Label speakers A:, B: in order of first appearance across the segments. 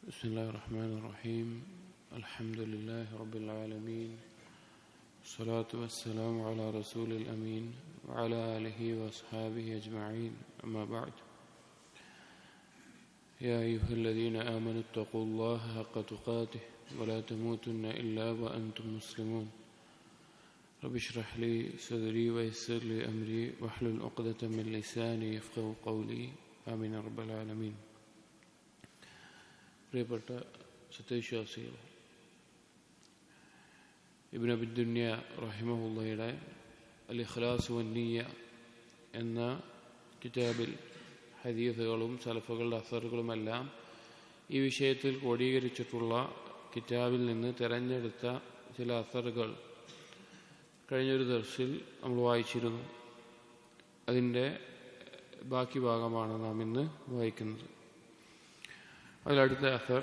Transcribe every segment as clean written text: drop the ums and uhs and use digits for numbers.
A: بسم الله الرحمن الرحيم الحمد لله رب العالمين والصلاة والسلام على رسول الأمين وعلى آله وأصحابه أجمعين أما بعد يا أيها الذين آمنوا اتقوا الله حق تقاته ولا تموتن إلا وأنتم مسلمون رب اشرح لي صدري ويسر لي أمري واحلل عقدة من لساني يفقهوا قولي آمين رب العالمين. പ്രിയപ്പെട്ട സത്യവിശ്വാസികൾ, ഇബ്നു അബി ദുനിയ റഹിമഹുള്ളയുടെ അൽ ഇഖ്ലാസ് വന്നിയ്യ എന്ന കിതാബിൽ ഹദീസുകളും സലഫുകളുടെ അസറുകളുമെല്ലാം ഈ വിഷയത്തിൽ ക്രോഡീകരിച്ചിട്ടുള്ള കിതാബിൽ നിന്ന് തിരഞ്ഞെടുത്ത ചില അസറുകൾ കഴിഞ്ഞൊരു ദർസിൽ നമ്മൾ വായിച്ചിരുന്നു. അതിൻ്റെ ബാക്കി ഭാഗമാണ് നാം ഇന്ന് വായിക്കുന്നത്. الأرض أثر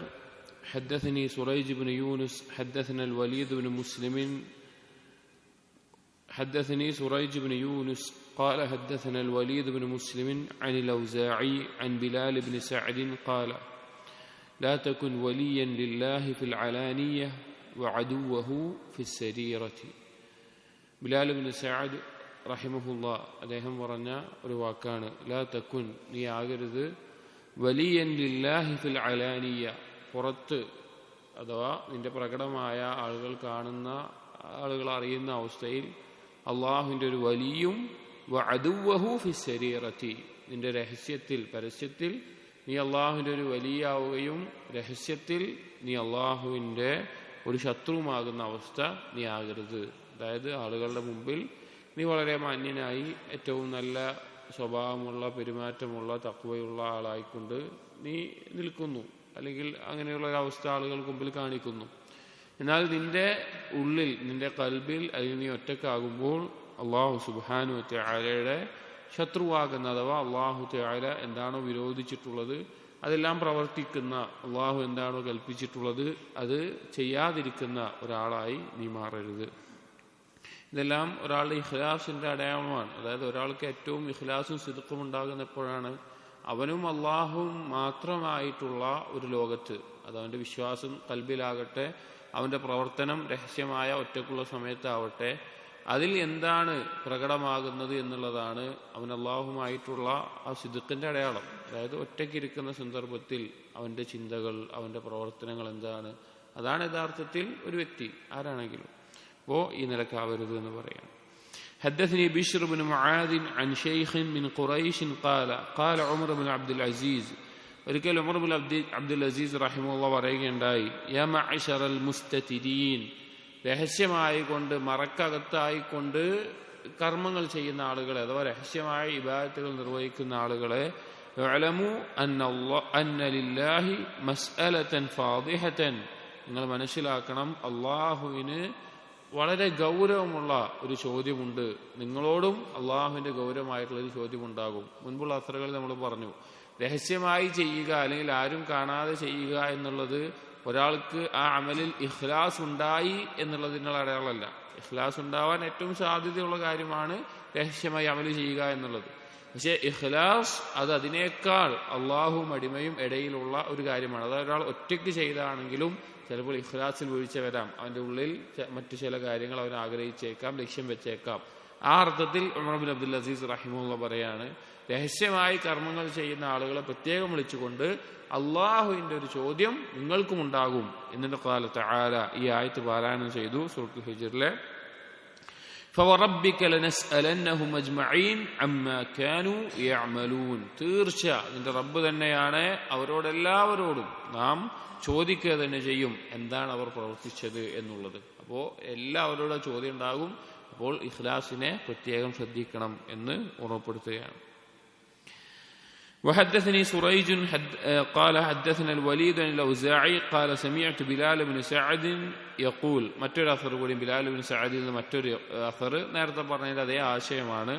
A: حدثني سريج بن يونس حدثنا الوليد بن مسلم حدثني سريج بن يونس قال حدثنا الوليد بن مسلم عن الأوزاعي عن بلال بن سعد قال لا تكن وليا لله في العلانية وعدوه في السريرة. بلال بن سعد رحمه الله عليهم ورنا رواكان لا تكن نياغرد വലിയൻ ലില്ലാഹി ഫിൽ അലാനിയ, പുറത്ത് അഥവാ നിന്റെ പ്രകടമായ ആളുകൾ കാണുന്ന ആളുകൾ അറിയുന്ന അവസ്ഥയിൽ അള്ളാഹുവിൻ്റെ ഒരു വലിയും വഅദുവഹു ഫിസ് സരീറത്തി, നിന്റെ രഹസ്യത്തിൽ പരസ്യത്തിൽ നീ അള്ളാഹുവിൻ്റെ ഒരു വലിയാവുകയും രഹസ്യത്തിൽ നീ അള്ളാഹുവിൻ്റെ ഒരു ശത്രുവുമാകുന്ന അവസ്ഥ നീ ആകരുത്. അതായത് ആളുകളുടെ മുമ്പിൽ നീ വളരെ മാന്യനായി ഏറ്റവും നല്ല സ്വഭാവമുള്ള പെരുമാറ്റമുള്ള തഖ്വയുള്ള ആളായിക്കൊണ്ട് നീ നിൽക്കുന്നു, അല്ലെങ്കിൽ അങ്ങനെയുള്ള ഒരവസ്ഥ ആളുകൾക്ക് മുമ്പിൽ കാണിക്കുന്നു. എന്നാൽ നിന്റെ ഉള്ളിൽ നിന്റെ ഖൽബിൽ അതിൽ നീ ഒറ്റക്കാകുമ്പോൾ അള്ളാഹു സുബ്ഹാനഹു വ തആലയുടെ ശത്രുവാകുന്ന അഥവാ അള്ളാഹു തആല എന്താണോ വിരോധിച്ചിട്ടുള്ളത് അതെല്ലാം പ്രവർത്തിക്കുന്ന, അള്ളാഹു എന്താണോ കൽപ്പിച്ചിട്ടുള്ളത് അത് ചെയ്യാതിരിക്കുന്ന ഒരാളായി നീ മാറരുത്. ഇതെല്ലാം ഒരാളുടെ ഇഖ്ലാസിന്റെ അടയാളമാണ്. അതായത് ഒരാൾക്ക് ഏറ്റവും ഇഖ്ലാസും സിദ്ഖും ഉണ്ടാകുന്ന എപ്പോഴാണ്? അവനും അള്ളാഹുവും മാത്രമായിട്ടുള്ള ഒരു ലോകത്ത്, അത് അവന്റെ വിശ്വാസം ഖൽബിലാകട്ടെ, അവന്റെ പ്രവർത്തനം രഹസ്യമായ ഒറ്റക്കുള്ള സമയത്താവട്ടെ, അതിൽ എന്താണ് പ്രകടമാകുന്നത് എന്നുള്ളതാണ് അവൻ അള്ളാഹുമായിട്ടുള്ള ആ സിദ്ഖിന്റെ അടയാളം. അതായത് ഒറ്റയ്ക്കിരിക്കുന്ന സന്ദർഭത്തിൽ അവന്റെ ചിന്തകൾ, അവന്റെ പ്രവർത്തനങ്ങൾ എന്താണ്, അതാണ് യഥാർത്ഥത്തിൽ ഒരു വ്യക്തി ആരാണെങ്കിലും ഈ നിലക്കാവരുത് എന്ന് പറയാം. حدثني بشر بن معاذ عن شيخ من قريش قال قال عمر بن عبد العزيز, ഒരിക്കൽ ഉമർ ബിൻ അബ്ദുൽ അസീസ് റഹിമഹുല്ലാഹ് പറയുകയുണ്ടായി, യാ മഅ്ശറൽ മുസ്തതിരീൻ, രഹസ്യമായിക്കൊണ്ട് മറക്കകത്തായിക്കൊണ്ട് കർമ്മങ്ങൾ ചെയ്യുന്ന ആളുകളെ അഥവാ രഹസ്യമായ ഇബാദത്തുകൾ നിർവഹിക്കുന്ന ആളുകളെ, ഉഅലമു അന്ന ലില്ലാഹി മസ്അലതൻ ഫാദിഹതൻ, നിങ്ങൾ മനസ്സിലാക്കണം അള്ളാഹുവിന് വളരെ ഗൗരവമുള്ള ഒരു ചോദ്യമുണ്ട്, നിങ്ങളോടും അള്ളാഹുവിന്റെ ഗൗരവമായിട്ടുള്ളൊരു ചോദ്യമുണ്ടാകും. മുൻപുള്ള അസറുകൾ നമ്മൾ പറഞ്ഞു, രഹസ്യമായി ചെയ്യുക അല്ലെങ്കിൽ ആരും കാണാതെ ചെയ്യുക എന്നുള്ളത് ഒരാൾക്ക് ആ അമലിൽ ഇഖ്ലാസ് ഉണ്ടായി എന്നുള്ളതിനുള്ള അടയാളമല്ല. ഇഖ്ലാസ് ഉണ്ടാവാൻ ഏറ്റവും സാധ്യതയുള്ള കാര്യമാണ് രഹസ്യമായി അമല് ചെയ്യുക എന്നുള്ളത്. പക്ഷെ ഇഖ്ലാസ് അത് അതിനേക്കാൾ അള്ളാഹുവും അടിമയും ഇടയിലുള്ള ഒരു കാര്യമാണ്. അത് ഒരാൾ ഒറ്റയ്ക്ക് ചെയ്താണെങ്കിലും ചിലപ്പോൾ ഇഖ്ലാസിൽ വീഴ്ച വരാം, അവന്റെ ഉള്ളിൽ മറ്റു ചില കാര്യങ്ങൾ അവൻ ആഗ്രഹിച്ചേക്കാം, ലക്ഷ്യം വെച്ചേക്കാം. ആ അർത്ഥത്തിൽ ഉമർ ബിൻ അബ്ദുൽ അസീസ് റഹിമഹുല്ലാഹ് പറയാണ്, രഹസ്യമായി കർമ്മങ്ങൾ ചെയ്യുന്ന ആളുകളെ പ്രത്യേകം വിളിച്ചുകൊണ്ട് അള്ളാഹുവിന്റെ ഒരു ചോദ്യം നിങ്ങൾക്കും ഉണ്ടാകും. എന്നിട്ട് ഖാല തആല, ഈ ആയത്ത് പാരായണം ചെയ്തു സൂറത്തുൽ ഹിജ്റിലെ, ഫവറബ്ബിക ലനസ്അലന്നഹും അജ്മഈൻ അമ്മാ കാനൂ യഅമലൂൻ, തീർച്ച നിന്റെ റബ്ബ് തന്നെയാണ് അവരോടെല്ലാവരോടും നാം ചോദിക്കുക തന്നെ ചെയ്യും എന്താണ് അവർ പ്രവർത്തിച്ചത് എന്നുള്ളത്. അപ്പോൾ എല്ലാവരോടും ചോദ്യം ഉണ്ടാകും. അപ്പോൾ ഇഖ്ലാസിനെ പ്രത്യേകം ശ്രദ്ധിക്കണം എന്ന് ഓർമ്മപ്പെടുത്തുകയാണ്. وحدثني سريج قال حدثنا الوليد عن الأوزاعي قال سمعت بلال بن سعد يقول, മറ്റൊരു അസർ കൂടി ബിലാൽ ബിൻ സഅദിൽ നിന്ന് മറ്റൊരു അസർ നേരത്തെ പറഞ്ഞതിന്റെ അതേ ആശയമാണ്.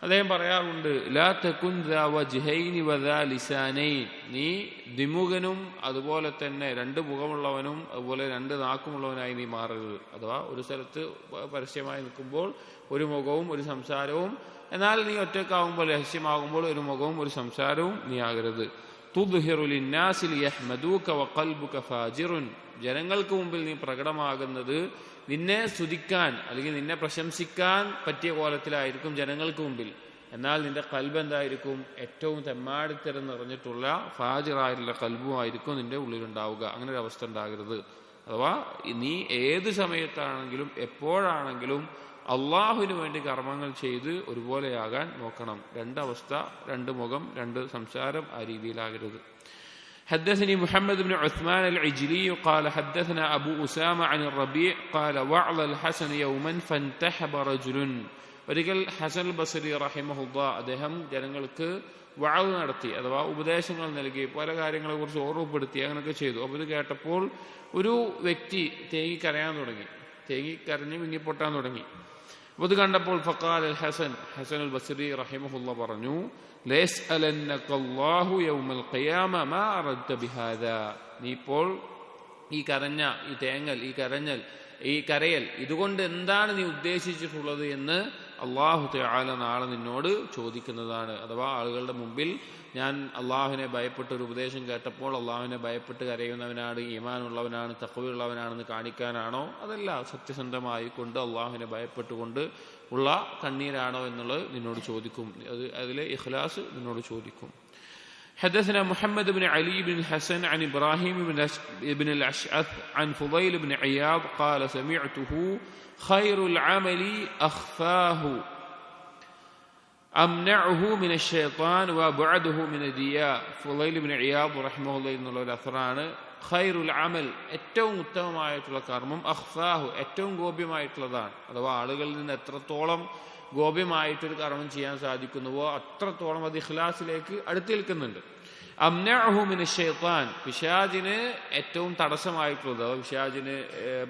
A: അദ്ദേഹം പറയാറുണ്ട്, ലാ തകുൻ ദാ വജ്ഹൈനി വദാ ലിസാനൈൻ, നീ ദ്വിമുഖനും അതുപോലെ തന്നെ രണ്ട് മുഖമുള്ളവനും അതുപോലെ രണ്ട് നാക്കുമുള്ളവനായി നീ മാറരുത്. അഥവാ ഒരു സ്ഥലത്ത് പരസ്യമായി നിൽക്കുമ്പോൾ ഒരു മുഖവും ഒരു സംസാരവും, എന്നാൽ നീ ഒറ്റക്കാവുമ്പോൾ രഹസ്യമാകുമ്പോൾ ഒരു മുഖവും ഒരു സംസാരവും നീ ആകരുത്. തുദ്ഹിറു ലിന്നാസി ലിയഹ്മദൂക വഖൽബുക ഫാജിറുൻ, ജനങ്ങൾക്ക് മുമ്പിൽ നീ പ്രകടമാകുന്നത് നിന്നെ സ്തുതിക്കാൻ അല്ലെങ്കിൽ നിന്നെ പ്രശംസിക്കാൻ പറ്റിയ കോലത്തിലായിരിക്കും ജനങ്ങൾക്ക് മുമ്പിൽ. എന്നാൽ നിന്റെ കൽബ് എന്തായിരിക്കും? ഏറ്റവും തെമ്മാടിത്തരം നിറഞ്ഞിട്ടുള്ള ഫാജിറായിട്ടുള്ള കൽബുമായിരിക്കും നിന്റെ ഉള്ളിലുണ്ടാവുക. അങ്ങനെ ഒരു അവസ്ഥ ഉണ്ടാകരുത്. അഥവാ നീ ഏത് സമയത്താണെങ്കിലും എപ്പോഴാണെങ്കിലും അള്ളാഹുവിന് വേണ്ടി കർമ്മങ്ങൾ ചെയ്ത് ഒരുപോലെയാകാൻ നോക്കണം. രണ്ടവസ്ഥ, രണ്ട് മുഖം, രണ്ട് സംസാരം ആ രീതിയിലാകരുത്. حدثني محمد بن عثمان العجلي قال حدثنا أبو أسامة عن الربيع قال وعظ الحسن يوما فانتحب رجل. ഒരിക്കൽ ഹസൻ ബസ്രി റഹിമഹുല്ലാ അദ്ദേഹം ജനങ്ങൾക്ക് വഅദ് നടത്തി, അഥവാ ഉപദേശങ്ങൾ നൽകി, പല കാര്യങ്ങളെ കുറിച്ച് ഓർമ്മപ്പെടുത്തി, അങ്ങനെയൊക്കെ ചെയ്തു. അപ്പോൾ ഇത് കേട്ടപ്പോൾ ഒരു വ്യക്തി തേങ്ങിക്കരയാൻ തുടങ്ങി, തേങ്ങിക്കരഞ്ഞ് വിങ്ങിപ്പൊട്ടാൻ തുടങ്ങി. അപ്പോൾ ഇത് കണ്ടപ്പോൾ ഫഖാൽ അൽ ഹസൻ അൽ ബസ്രി റഹിമഹുല്ലാ പറഞ്ഞു, ലയസ്അലന്നകല്ലാഹു യൗമൽ ഖിയാമ മാ അറദ്ത ബിഹാദാ. നീ ഇപ്പോൾ ഈ കരഞ്ഞ, ഈ തേങ്ങൽ, ഈ കരഞ്ഞൽ, ഈ കരയൽ, ഇതുകൊണ്ട് എന്താണ് നീ ഉദ്ദേശിച്ചിട്ടുള്ളത് എന്ന് അള്ളാഹു തആല നാളെ നിന്നോട് ചോദിക്കുന്നതാണ്. അഥവാ ആളുകളുടെ മുമ്പിൽ ഞാൻ അള്ളാഹുവിനെ ഭയപ്പെട്ട ഒരു ഉപദേശം കേട്ടപ്പോൾ അള്ളാഹുവിനെ ഭയപ്പെട്ട് കരയുന്നവനാണ്, ഈമാനുള്ളവനാണ്, തഖ്വയുള്ളവനാണെന്ന് കാണിക്കാനാണോ, അതല്ല സത്യസന്ധമായി കൊണ്ട് അള്ളാഹുവിനെ ഭയപ്പെട്ടുകൊണ്ട് ഉള്ള കണ്ണീരാണോ എന്നുള്ളത് നിന്നോട് ചോദിക്കും. അതിലെ ഇഖ്ലാസ് നിന്നോട് ചോദിക്കും. حدثنا محمد بن علي بن الحسن عن إبراهيم بن الأشعث عن فضيل بن عياض قال سمعته خير العمل أخفاه أمنعه من الشيطان وأبعده من الرياء. فضيل بن عياض رحمه الله എന്നുള്ള ഒരു അഥറാണ്. ഖൈറുൽ അമൽ, ഏറ്റവും ഉത്തമമായിട്ടുള്ള കർമ്മം, അഖ്ഫാഹു, ഏറ്റവും ഗോപ്യമായിട്ടുള്ളതാണ്. അഥവാ ആളുകളിൽ നിന്ന് എത്രത്തോളം ഗോപ്യമായിട്ടൊരു കർമ്മം ചെയ്യാൻ സാധിക്കുന്നുവോ അത്രത്തോളം അത് ഇഖ്ലാസിലേക്ക് അടുത്ത് നിൽക്കുന്നുണ്ട്. അംനഅഹു മിന ശൈത്താൻ, പിശാചിന് ഏറ്റവും തടസ്സമായിട്ടുള്ളത്, പിശാചിന്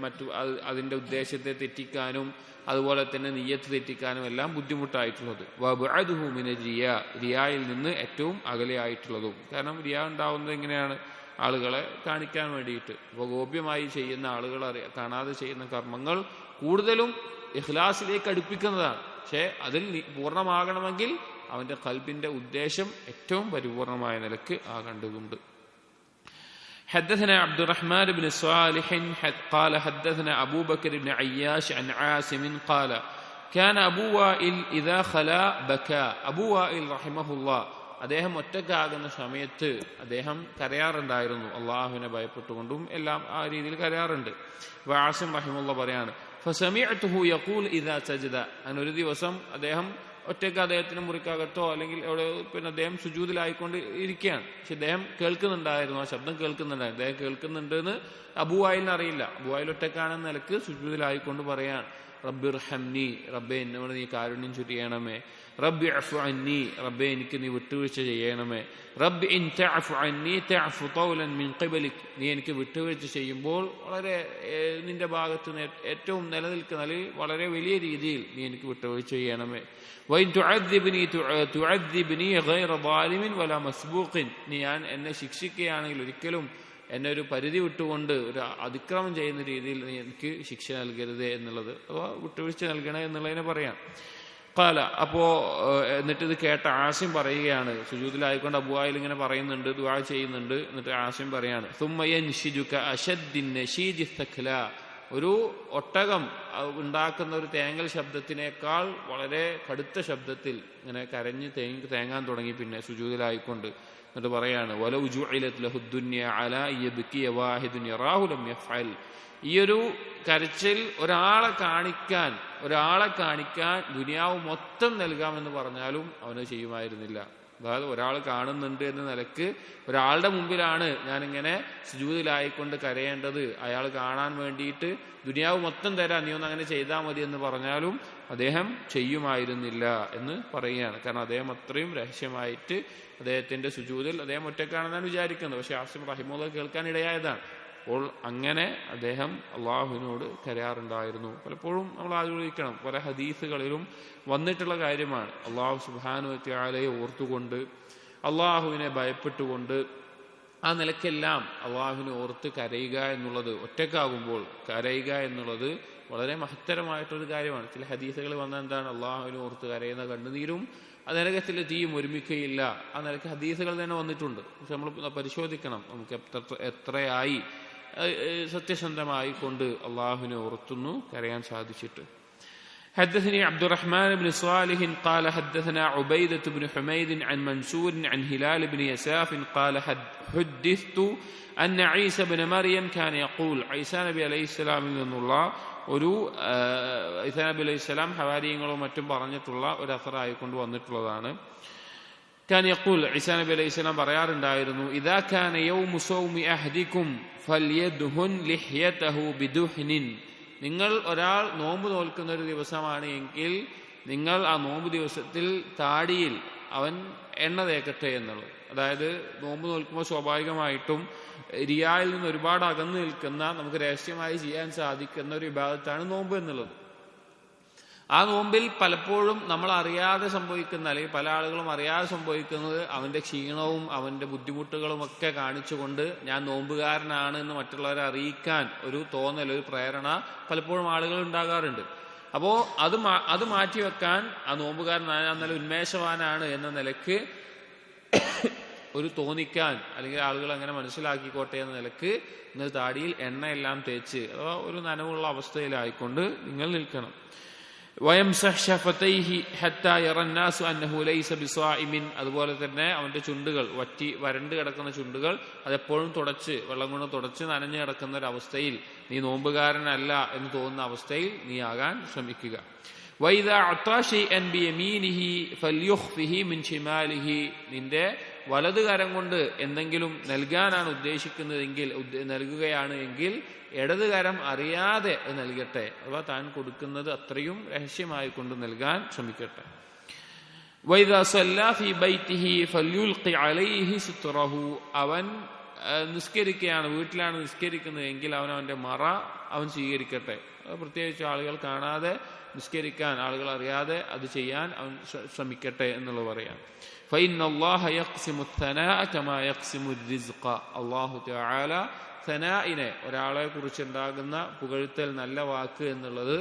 A: മറ്റു അതിന്റെ ഉദ്ദേശത്തെ തെറ്റിക്കാനും അതുപോലെ തന്നെ നിയ്യത്ത് തെറ്റിക്കാനും എല്ലാം ബുദ്ധിമുട്ടായിട്ടുള്ളത്. വബഅദുഹു മിന റിയാ, റിയായിൽ നിന്ന് ഏറ്റവും അകലെയായിട്ടുള്ളതും. കാരണം റിയാ ഉണ്ടാവുന്നത് എങ്ങനെയാണ്? ആളുകളെ കാണിക്കാൻ വേണ്ടിയിട്ട്. അപ്പോൾ ഗോപ്യമായി ചെയ്യുന്ന, ആളുകൾ കാണാതെ ചെയ്യുന്ന കർമ്മങ്ങൾ കൂടുതലും ഇഖ്ലാസിലേക്ക് അടുപ്പിക്കുന്നതാണ്. പക്ഷേ അതിൽ പൂർണ്ണമാകണമെങ്കിൽ അവന്റെ ഖൽബിന്റെ ഉദ്ദേശം ഏറ്റവും പരിപൂർണമായ നിലക്ക് ആകേണ്ടതുണ്ട്. حدثنا عبد الرحمن بن صالح قال حدثنا أبو بكر بن عياش عن عاصم قال كان أبو وائل إذا خلا بكى. أبو وائل رحمه الله അദ്ദേഹം ഒറ്റക്കാകുന്ന സമയത്ത് അദ്ദേഹം കരയാറുണ്ടായിരുന്നു. അള്ളാഹുവിനെ ഭയപ്പെട്ടുകൊണ്ടും എല്ലാം ആ രീതിയിൽ കരയാറുണ്ട്. ആസിം റഹിമഹുല്ലാ പറയാണ്, ഫസമിഅ്തുഹു യഖൂൽ ഇദാ സജദ. അങ്ങനെ ഒരു ദിവസം അദ്ദേഹം ഒറ്റയ്ക്ക് അദ്ദേഹത്തിന് മുറിക്കകത്തോ അല്ലെങ്കിൽ അവിടെ അദ്ദേഹം സുജൂദിലായിക്കൊണ്ട് ഇരിക്കുകയാണ്. പക്ഷെ അദ്ദേഹം കേൾക്കുന്നുണ്ടായിരുന്നു, ആ ശബ്ദം കേൾക്കുന്നുണ്ടായിരുന്നു. അദ്ദേഹം കേൾക്കുന്നുണ്ടെന്ന് അബൂ വായിലിന് അറിയില്ല. അബൂ വായിൽ ഒറ്റക്കാണെന്ന നിലക്ക് സുജൂദിലായിക്കൊണ്ട് പറയാണ്, റബ്ബിർഹംനി, റബ്ബേ എന്നോട് നീ കാരുണ്യം ചൊരിയണമേ. റബ്ബി അഫു അന്നി, റബ്ബേ എനിക്ക് നീ വിട്ടുവീഴ്ച ചെയ്യണമേ. റബ്ബി ഇൻ തഅഫു അന്നി തഅഫു തൗലൻ മിൻ ഖിബലിക്, നീ എനിക്ക് വിട്ടുവീഴ്ച ചെയ്യുമ്പോൾ വളരെ നിന്റെ ഭാഗത്ത് നിന്ന് ഏറ്റവും നിലനിൽക്കുന്ന വളരെ വലിയ രീതിയിൽ നീ എനിക്ക് വിട്ടുവീഴ്ച ചെയ്യണമേ. വൈൻ തുഅദ്ദിബ്നി തുഅദ്ദിബ്നി ഗൈറ ളാലിമിൻ വലാ മസ്ബൂഖിൻ, നീ ഞാൻ എന്നെ ശിക്ഷിക്കുകയാണെങ്കിൽ ഒരിക്കലും എന്നെ ഒരു പരിധി വിട്ടുകൊണ്ട് ഒരു അതിക്രമം ചെയ്യുന്ന രീതിയിൽ നീ എനിക്ക് ശിക്ഷ നൽകരുത് എന്നുള്ളത്, അഥവാ വിട്ടുവീഴ്ച നൽകണേ എന്നുള്ളതിനെ പറയാം. ഖാല, അപ്പോ എന്നിട്ട് ഇത് കേട്ട ആസിം പറയുകയാണ്, സുജൂദിലായിക്കൊണ്ട് അബൂ വായിൽ ഇങ്ങനെ പറയുന്നുണ്ട്, ദുആ ചെയ്യുന്നുണ്ട്. എന്നിട്ട് ആസിം പറയാണ്, സുമ്മ യൻഷിജുക അശദ്ദിൻ നശീജി തഖ്ല, ഒരു ഒട്ടകം ഉണ്ടാക്കുന്ന ഒരു തേങ്ങൽ ശബ്ദത്തിനേക്കാൾ വളരെ കടുത്ത ശബ്ദത്തിൽ ഇങ്ങനെ കരഞ്ഞ് തേങ്ങാൻ തുടങ്ങി. പിന്നെ സുജൂദിലായിക്കൊണ്ട് എന്നിട്ട് പറയാണ്, വലൗ ജുഇലത് ലഹു ദുനിയ അലാ യബ്കി വാഹിദുൻ യറാഹു ലം യഫ്അൽ, ഈ ഒരു കരച്ചിൽ ഒരാളെ കാണിക്കാൻ ദുനിയാവ് മൊത്തം നൽകാമെന്ന് പറഞ്ഞാലും അവന് ചെയ്യുമായിരുന്നില്ല. അതായത് ഒരാൾ കാണുന്നുണ്ട് എന്ന നിലക്ക് ഒരാളുടെ മുമ്പിലാണ് ഞാനിങ്ങനെ സുജൂദിലായിക്കൊണ്ട് കരയേണ്ടത്, അയാൾ കാണാൻ വേണ്ടിയിട്ട് ദുനിയാവ് മൊത്തം തരാം, നീ ഒന്ന് അങ്ങനെ ചെയ്താൽ മതി എന്ന് പറഞ്ഞാലും അദ്ദേഹം ചെയ്യുമായിരുന്നില്ല എന്ന് പറയുകയാണ്. കാരണം അദ്ദേഹം അത്രയും രഹസ്യമായിട്ട് അദ്ദേഹത്തിന്റെ സുജൂദിൽ അദ്ദേഹം ഒറ്റക്കാണെന്നാണ് വിചാരിക്കുന്നത്. പക്ഷെ ആസിം റഹിമഹുല്ലാഹ് കേൾക്കാൻ ഇടയായതാണ്. അപ്പോൾ അങ്ങനെ അദ്ദേഹം അള്ളാഹുവിനോട് കരയാറുണ്ടായിരുന്നു. പലപ്പോഴും നമ്മൾ ആലോചിക്കണം, പല ഹദീസുകളിലും വന്നിട്ടുള്ള കാര്യമാണ്. അള്ളാഹു സുബ്ഹാനഹു വ തആലയെ ഓർത്തുകൊണ്ട്, അള്ളാഹുവിനെ ഭയപ്പെട്ടുകൊണ്ട്, ആ നിലക്കെല്ലാം അള്ളാഹുവിനെ ഓർത്ത് കരയുക എന്നുള്ളത്, ഒറ്റക്കാകുമ്പോൾ കരയുക എന്നുള്ളത് വളരെ മഹത്തരമായിട്ടൊരു കാര്യമാണ്. ചില ഹദീസുകൾ വന്ന എന്താണ്, അള്ളാഹുവിനെ ഓർത്ത് കരയുന്ന കണ്ണുനീരും ആ നരകത്തിലെ തീയും ഒരുമിക്കുകയില്ല. ആ നിലയ്ക്ക് ഹദീസുകൾ തന്നെ വന്നിട്ടുണ്ട്. പക്ഷെ നമ്മൾ പരിശോധിക്കണം നമുക്ക് എത്രയായി സത്യസന്ധമായി കൊണ്ട് അള്ളാഹുവിനെ ഓർത്തുന്നു കരയാൻ സാധിച്ചിട്ട്. حدثني عبد الرحمن بن صالح قال حدثنا عبيدة بن حميد عن منصور عن هلال بن يساف قال حدثت أن عيسى بن مريم كان يقول عيسى نبي عليه السلام الله ഒരു ഈസാ നബി അലൈഹി സ്വലാം ഹവാരിയങ്ങളും മറ്റും പറഞ്ഞിട്ടുള്ള ഒരു അസറായി കൊണ്ട് വന്നിട്ടുള്ളതാണ്. كان يقول عيسى نبي عليه السلام പറയാറുണ്ടായിരുന്നു إذا كان يوم صوم أحدكم فليدهن لحيته بدهن. നിങ്ങൾ ഒരാൾ നോമ്പ് നോൽക്കുന്ന ഒരു ദിവസമാണ് എങ്കിൽ നിങ്ങൾ ആ നോമ്പ് ദിവസത്തിൽ താടിയിൽ അവൻ എണ്ണ തേക്കട്ടെ എന്നുള്ളത്. അതായത് നോമ്പ് നോൽക്കുമ്പോൾ സ്വാഭാവികമായിട്ടും റിയായിൽ നിന്ന് ഒരുപാട് അകന്നു നിൽക്കുന്ന നമുക്ക് രഹസ്യമായി ചെയ്യാൻ സാധിക്കുന്ന ഒരു വിഭാഗത്താണ് നോമ്പ് എന്നുള്ളത്. ആ നോമ്പിൽ പലപ്പോഴും നമ്മൾ അറിയാതെ സംഭവിക്കുന്ന, അല്ലെങ്കിൽ പല ആളുകളും അറിയാതെ സംഭവിക്കുന്നത് അവന്റെ ക്ഷീണവും അവന്റെ ബുദ്ധിമുട്ടുകളും ഒക്കെ കാണിച്ചുകൊണ്ട് ഞാൻ നോമ്പുകാരനാണ് എന്ന് മറ്റുള്ളവരെ അറിയിക്കാൻ ഒരു തോന്നൽ, ഒരു പ്രേരണ പലപ്പോഴും ആളുകൾ ഉണ്ടാകാറുണ്ട്. അപ്പോ അത് മാറ്റിവെക്കാൻ ആ നോമ്പുകാരനാണ്, നല്ല ഉന്മേഷവാനാണ് എന്ന നിലക്ക് ഒരു തോന്നിക്കാൻ, അല്ലെങ്കിൽ ആളുകൾ അങ്ങനെ മനസ്സിലാക്കിക്കോട്ടെ എന്ന നിലക്ക് നിങ്ങൾ താടിയിൽ എണ്ണയെല്ലാം തേച്ച് അഥവാ ഒരു നനവുള്ള അവസ്ഥയിലായിക്കൊണ്ട് നിങ്ങൾ നിൽക്കണം. അതുപോലെ തന്നെ അവന്റെ ചുണ്ടുകൾ വരണ്ട് കിടക്കുന്ന ചുണ്ടുകൾ അതെപ്പോഴും തുടച്ച്, വെള്ളം കൊണ്ട് തുടച്ച് നനഞ്ഞു കിടക്കുന്ന ഒരു അവസ്ഥയിൽ നീ നോമ്പുകാരനല്ല എന്ന് തോന്നുന്ന അവസ്ഥയിൽ നീ ആകാൻ ശ്രമിക്കുക. നിന്റെ വലതു കരം കൊണ്ട് എന്തെങ്കിലും നൽകാനാണ് ഉദ്ദേശിക്കുന്നതെങ്കിൽ, നൽകുകയാണ് എങ്കിൽ ഇടത് കരം അറിയാതെ നൽകട്ടെ. അഥവാ താൻ കൊടുക്കുന്നത് അത്രയും രഹസ്യമായി കൊണ്ട് നൽകാൻ ശ്രമിക്കട്ടെ. അവൻ നിസ്കരിക്കുകയാണ്, വീട്ടിലാണ് നിസ്കരിക്കുന്നത് എങ്കിൽ അവന്റെ മറ അവൻ സ്വീകരിക്കട്ടെ. പ്രത്യേകിച്ച് ആളുകൾ കാണാതെ നിസ്കരിക്കാൻ, ആളുകൾ അറിയാതെ അത് ചെയ്യാൻ അവൻ ശ്രമിക്കട്ടെ എന്നുള്ളത് പറയാം. അല്ലാഹു തആല സനാഇനെ, ഒരാളെ കുറിച്ചുണ്ടാകുന്ന പുകഴ്ത്തൽ, നല്ല വാക്ക് എന്നുള്ളത്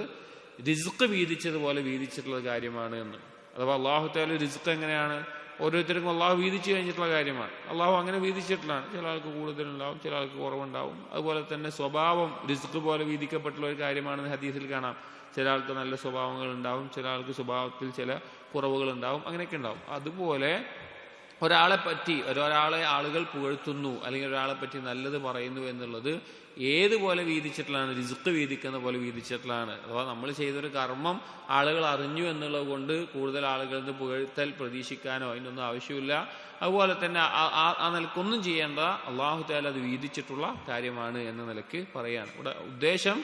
A: റിസ്ക് വീതിച്ചതുപോലെ വീതിച്ചിട്ടുള്ള കാര്യമാണ് എന്ന്. അഥവാ അല്ലാഹു തആല റിസ്ക് എങ്ങനെയാണ്, ഓരോരുത്തർക്കും അള്ളാഹു വീതിച്ചു കഴിഞ്ഞിട്ടുള്ള കാര്യമാണ്. അള്ളാഹു അങ്ങനെ വീതിച്ചിട്ടുള്ളതാണ്. ചില ആൾക്ക് കൂടുതലുണ്ടാവും, ചില ആൾക്ക് കുറവുണ്ടാവും. അതുപോലെ തന്നെ സ്വഭാവം റിസ്ക് പോലെ വീതിക്കപ്പെട്ടുള്ള ഒരു കാര്യമാണെന്ന് ഹദീസിൽ കാണാം. ചില ആൾക്ക് നല്ല സ്വഭാവങ്ങൾ ഉണ്ടാവും, ചില ആൾക്ക് സ്വഭാവത്തിൽ ചില കുറവുകൾ ഉണ്ടാവും, അങ്ങനെയൊക്കെ ഉണ്ടാവും. അതുപോലെ ഒരാളെ ആളുകൾ പുകഴ്ത്തുന്നു, അല്ലെങ്കിൽ ഒരാളെ പറ്റി നല്ലത് പറയുന്നു എന്നുള്ളത് ഏതുപോലെ വീതിച്ചിട്ടുള്ളതാണ്, റിസ്ക് വീതിക്കുന്ന പോലെ വീതിച്ചിട്ടുള്ളതാണ്. അഥവാ നമ്മൾ ചെയ്തൊരു കർമ്മം ആളുകൾ അറിഞ്ഞു എന്നുള്ളത് കൊണ്ട് കൂടുതൽ ആളുകളിൽ നിന്ന് പുകഴ്ത്തൽ പ്രതീക്ഷിക്കാനോ അതിനൊന്നും ആവശ്യമില്ല. അതുപോലെ തന്നെ ആ നിലക്കൊന്നും ചെയ്യേണ്ട, അല്ലാഹു തആല അത് വീതിച്ചിട്ടുള്ള കാര്യമാണ് എന്ന നിലക്ക് പറയാണ്. ഇവിടെ ഉദ്ദേശം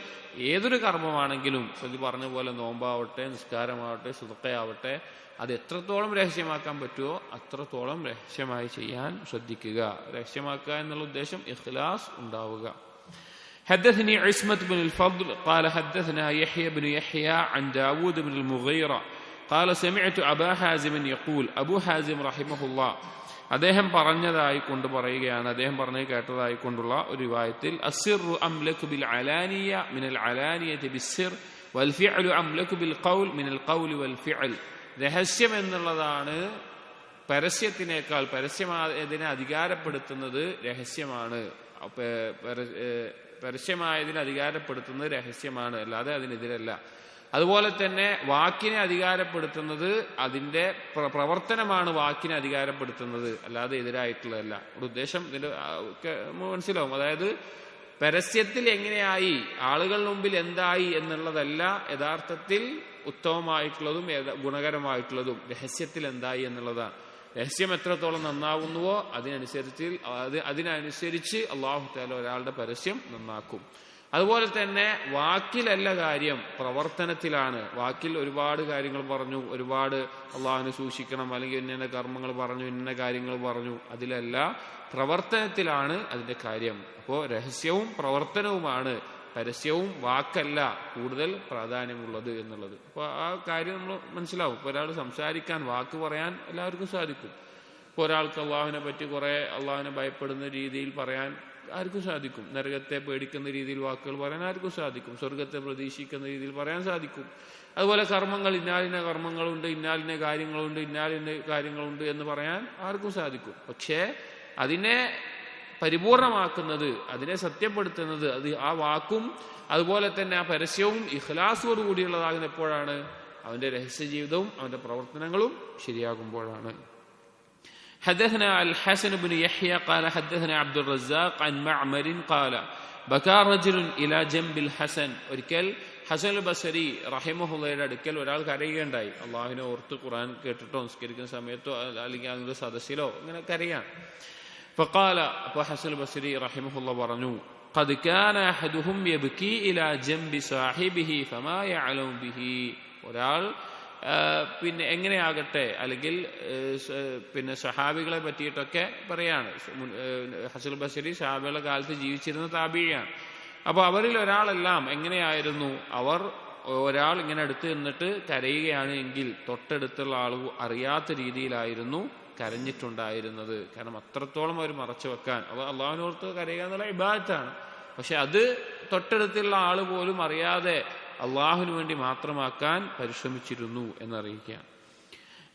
A: ഏതൊരു കർമ്മമാണെങ്കിലും ഇത് പറഞ്ഞ പോലെ നോമ്പാവട്ടെ, നിസ്കാരമാവട്ടെ, സുദഖയാവട്ടെ, അത് എത്രത്തോളം രഹസ്യമാക്കാൻ പറ്റുമോ അത്രത്തോളം രഹസ്യമായി ചെയ്യാൻ ശ്രദ്ധിക്കുക. രഹസ്യമാക്കുക എന്നുള്ള ഉദ്ദേശം ഇഖ്ലാസ് ഉണ്ടാവുക. حدثني عصمة بن الفضل قال حدثنا يحيى بن يحيى عن داود بن المغيرة قال سمعت أبا حازم يقول أبو حازم رحمه الله അദ്ദേഹം പറഞ്ഞതായി കൊണ്ട് പറയുകയാണ്, അദ്ദേഹം പറഞ്ഞു കേട്ടതായി കൊണ്ടുള്ള ഒരു റിവായത്തിൽ അസ്സിറു അംലകു ബിൽ അലാനിയ മിനൽ അലാനിയതി ബിസ്സിർ വൽ ഫിഅലു അംലകു ബിൽ ഖൗൽ മിനൽ ഖൗലി വൽ ഫിഅൽ. രഹസ്യം എന്നുള്ളതാണ് പരസ്യത്തിനേക്കാൾ, പരസ്യമായതിനെ അധികാരപ്പെടുത്തുന്നത് രഹസ്യമാണ്, പരസ്യമായതിനെ അധികാരപ്പെടുത്തുന്നത് രഹസ്യമാണ്, അല്ലാതെ അതിനെതിരല്ല. അതുപോലെ തന്നെ വാക്കിനെ അധികാരപ്പെടുത്തുന്നത്, അതിന്റെ പ്രവർത്തനമാണ് വാക്കിനെ അധികാരപ്പെടുത്തുന്നത്, അല്ലാതെ എതിരായിട്ടുള്ളതല്ല. ഒരു ഉദ്ദേശം ഇതിന്റെ മനസ്സിലാവും. അതായത് പരസ്യത്തിൽ എങ്ങനെയായി, ആളുകളുടെ മുമ്പിൽ എന്തായി എന്നുള്ളതല്ല യഥാർത്ഥത്തിൽ ഉത്തമമായിട്ടുള്ളതും ഗുണകരമായിട്ടുള്ളതും രഹസ്യത്തിൽ എന്തായി എന്നുള്ളതാണ്. രഹസ്യം എത്രത്തോളം നന്നാവുന്നുവോ അതിനനുസരിച്ച് അല്ലാഹു തആല ഒരാളുടെ പരസ്യം നന്നാക്കും. അതുപോലെ തന്നെ വാക്കിലല്ല കാര്യം, പ്രവർത്തനത്തിലാണ്. വാക്കിൽ ഒരുപാട് കാര്യങ്ങൾ പറഞ്ഞു, ഒരുപാട് അള്ളാഹുവിനെ സൂക്ഷിക്കണം, അല്ലെങ്കിൽ ഇന്ന കർമ്മങ്ങൾ പറഞ്ഞു, ഇന്ന കാര്യങ്ങൾ പറഞ്ഞു, അതിലല്ല, പ്രവർത്തനത്തിലാണ് അതിന്റെ കാര്യം. അപ്പോൾ രഹസ്യവും പ്രവർത്തനവുമാണ്, പരസ്യവും വാക്കല്ല കൂടുതൽ പ്രാധാന്യമുള്ളത് എന്നുള്ളത്. അപ്പോൾ ആ കാര്യം നമ്മൾ മനസ്സിലാവും. ഇപ്പോൾ ഒരാൾ സംസാരിക്കാൻ, വാക്ക് പറയാൻ എല്ലാവർക്കും സാധിക്കും. ഇപ്പോൾ ഒരാൾക്ക് അള്ളാഹുവിനെ പറ്റി കുറെ, അള്ളാഹുവിനെ ഭയപ്പെടുന്ന രീതിയിൽ പറയാൻ ആർക്കും സാധിക്കും. നരകത്തെ പേടിക്കുന്ന രീതിയിൽ വാക്കുകൾ പറയാൻ ആർക്കും സാധിക്കും. സ്വർഗത്തെ പ്രതീക്ഷിക്കുന്ന രീതിയിൽ പറയാൻ സാധിക്കും. അതുപോലെ കർമ്മങ്ങൾ, ഇന്നാലിന്ന കർമ്മങ്ങളുണ്ട്, ഇന്നാലിന്ന കാര്യങ്ങളുണ്ട്, ഇന്നാലിന്ന കാര്യങ്ങളുണ്ട് എന്ന് പറയാൻ ആർക്കും സാധിക്കും. പക്ഷേ അതിനെ പരിപൂർണമാക്കുന്നത്, അതിനെ സത്യപ്പെടുത്തുന്നത്, അത് ആ വാക്കും അതുപോലെ തന്നെ ആ പരസ്യവും ഇഖ്ലാസോടു കൂടിയുള്ളതാകുന്ന എപ്പോഴാണ്? അവന്റെ രഹസ്യ ജീവിതവും അവന്റെ പ്രവർത്തനങ്ങളും ശരിയാകുമ്പോഴാണ്. حدثنا الحسن بن يحيى قال حدثنا عبد الرزاق عن معمر قال بكى رجل الى جنب الحسن. ഒരിക്കൽ ഹസൻ ബസരി റഹിമഹുള്ളയുടെ അടുക്കൽ ഒരാൾ കരയുകയുണ്ടായി. അള്ളാഹുവിനെ ഓർത്ത് ഖുർആൻ കേട്ടിട്ടോ നിസ്കരിക്കുന്ന സമയത്തോ അല്ലെങ്കിൽ അതിന്റെ സദസ്സിലോ ഇങ്ങനെ കരയാൻ. فقال അപ്പൊ ഹസൻ ബസരി റഹിമഹുള്ള പറഞ്ഞു قد كان احدهم يبكي الى جنب صاحبه فما يعلم به. ഒരാൾ പിന്നെ എങ്ങനെയാകട്ടെ, അല്ലെങ്കിൽ പിന്നെ സഹാബികളെ പറ്റിയിട്ടൊക്കെ പറയാണ്. ഹസൻ ബസരി സഹാബികളുടെ കാലത്ത് ജീവിച്ചിരുന്ന താബിയാണ്. അപ്പൊ അവരിൽ ഒരാളെല്ലാം എങ്ങനെയായിരുന്നു? ഒരാൾ ഇങ്ങനെ അടുത്ത് നിന്നിട്ട് കരയുകയാണ് എങ്കിൽ തൊട്ടടുത്തുള്ള ആൾ അറിയാത്ത രീതിയിലായിരുന്നു കരഞ്ഞിട്ടുണ്ടായിരുന്നത്. കാരണം അത്രത്തോളം അവർ മറച്ചു വെക്കാൻ, അള്ളാഹുവിനോർത്ത് കരയുക എന്നുള്ള ഇബാദത്താണ്. പക്ഷെ അത് തൊട്ടടുത്തുള്ള ആൾ പോലും അറിയാതെ അള്ളാഹുവിന് വേണ്ടി മാത്രമാക്കാൻ പരിശ്രമിച്ചിരുന്നു എന്നറിയിക്കുകയാണ്.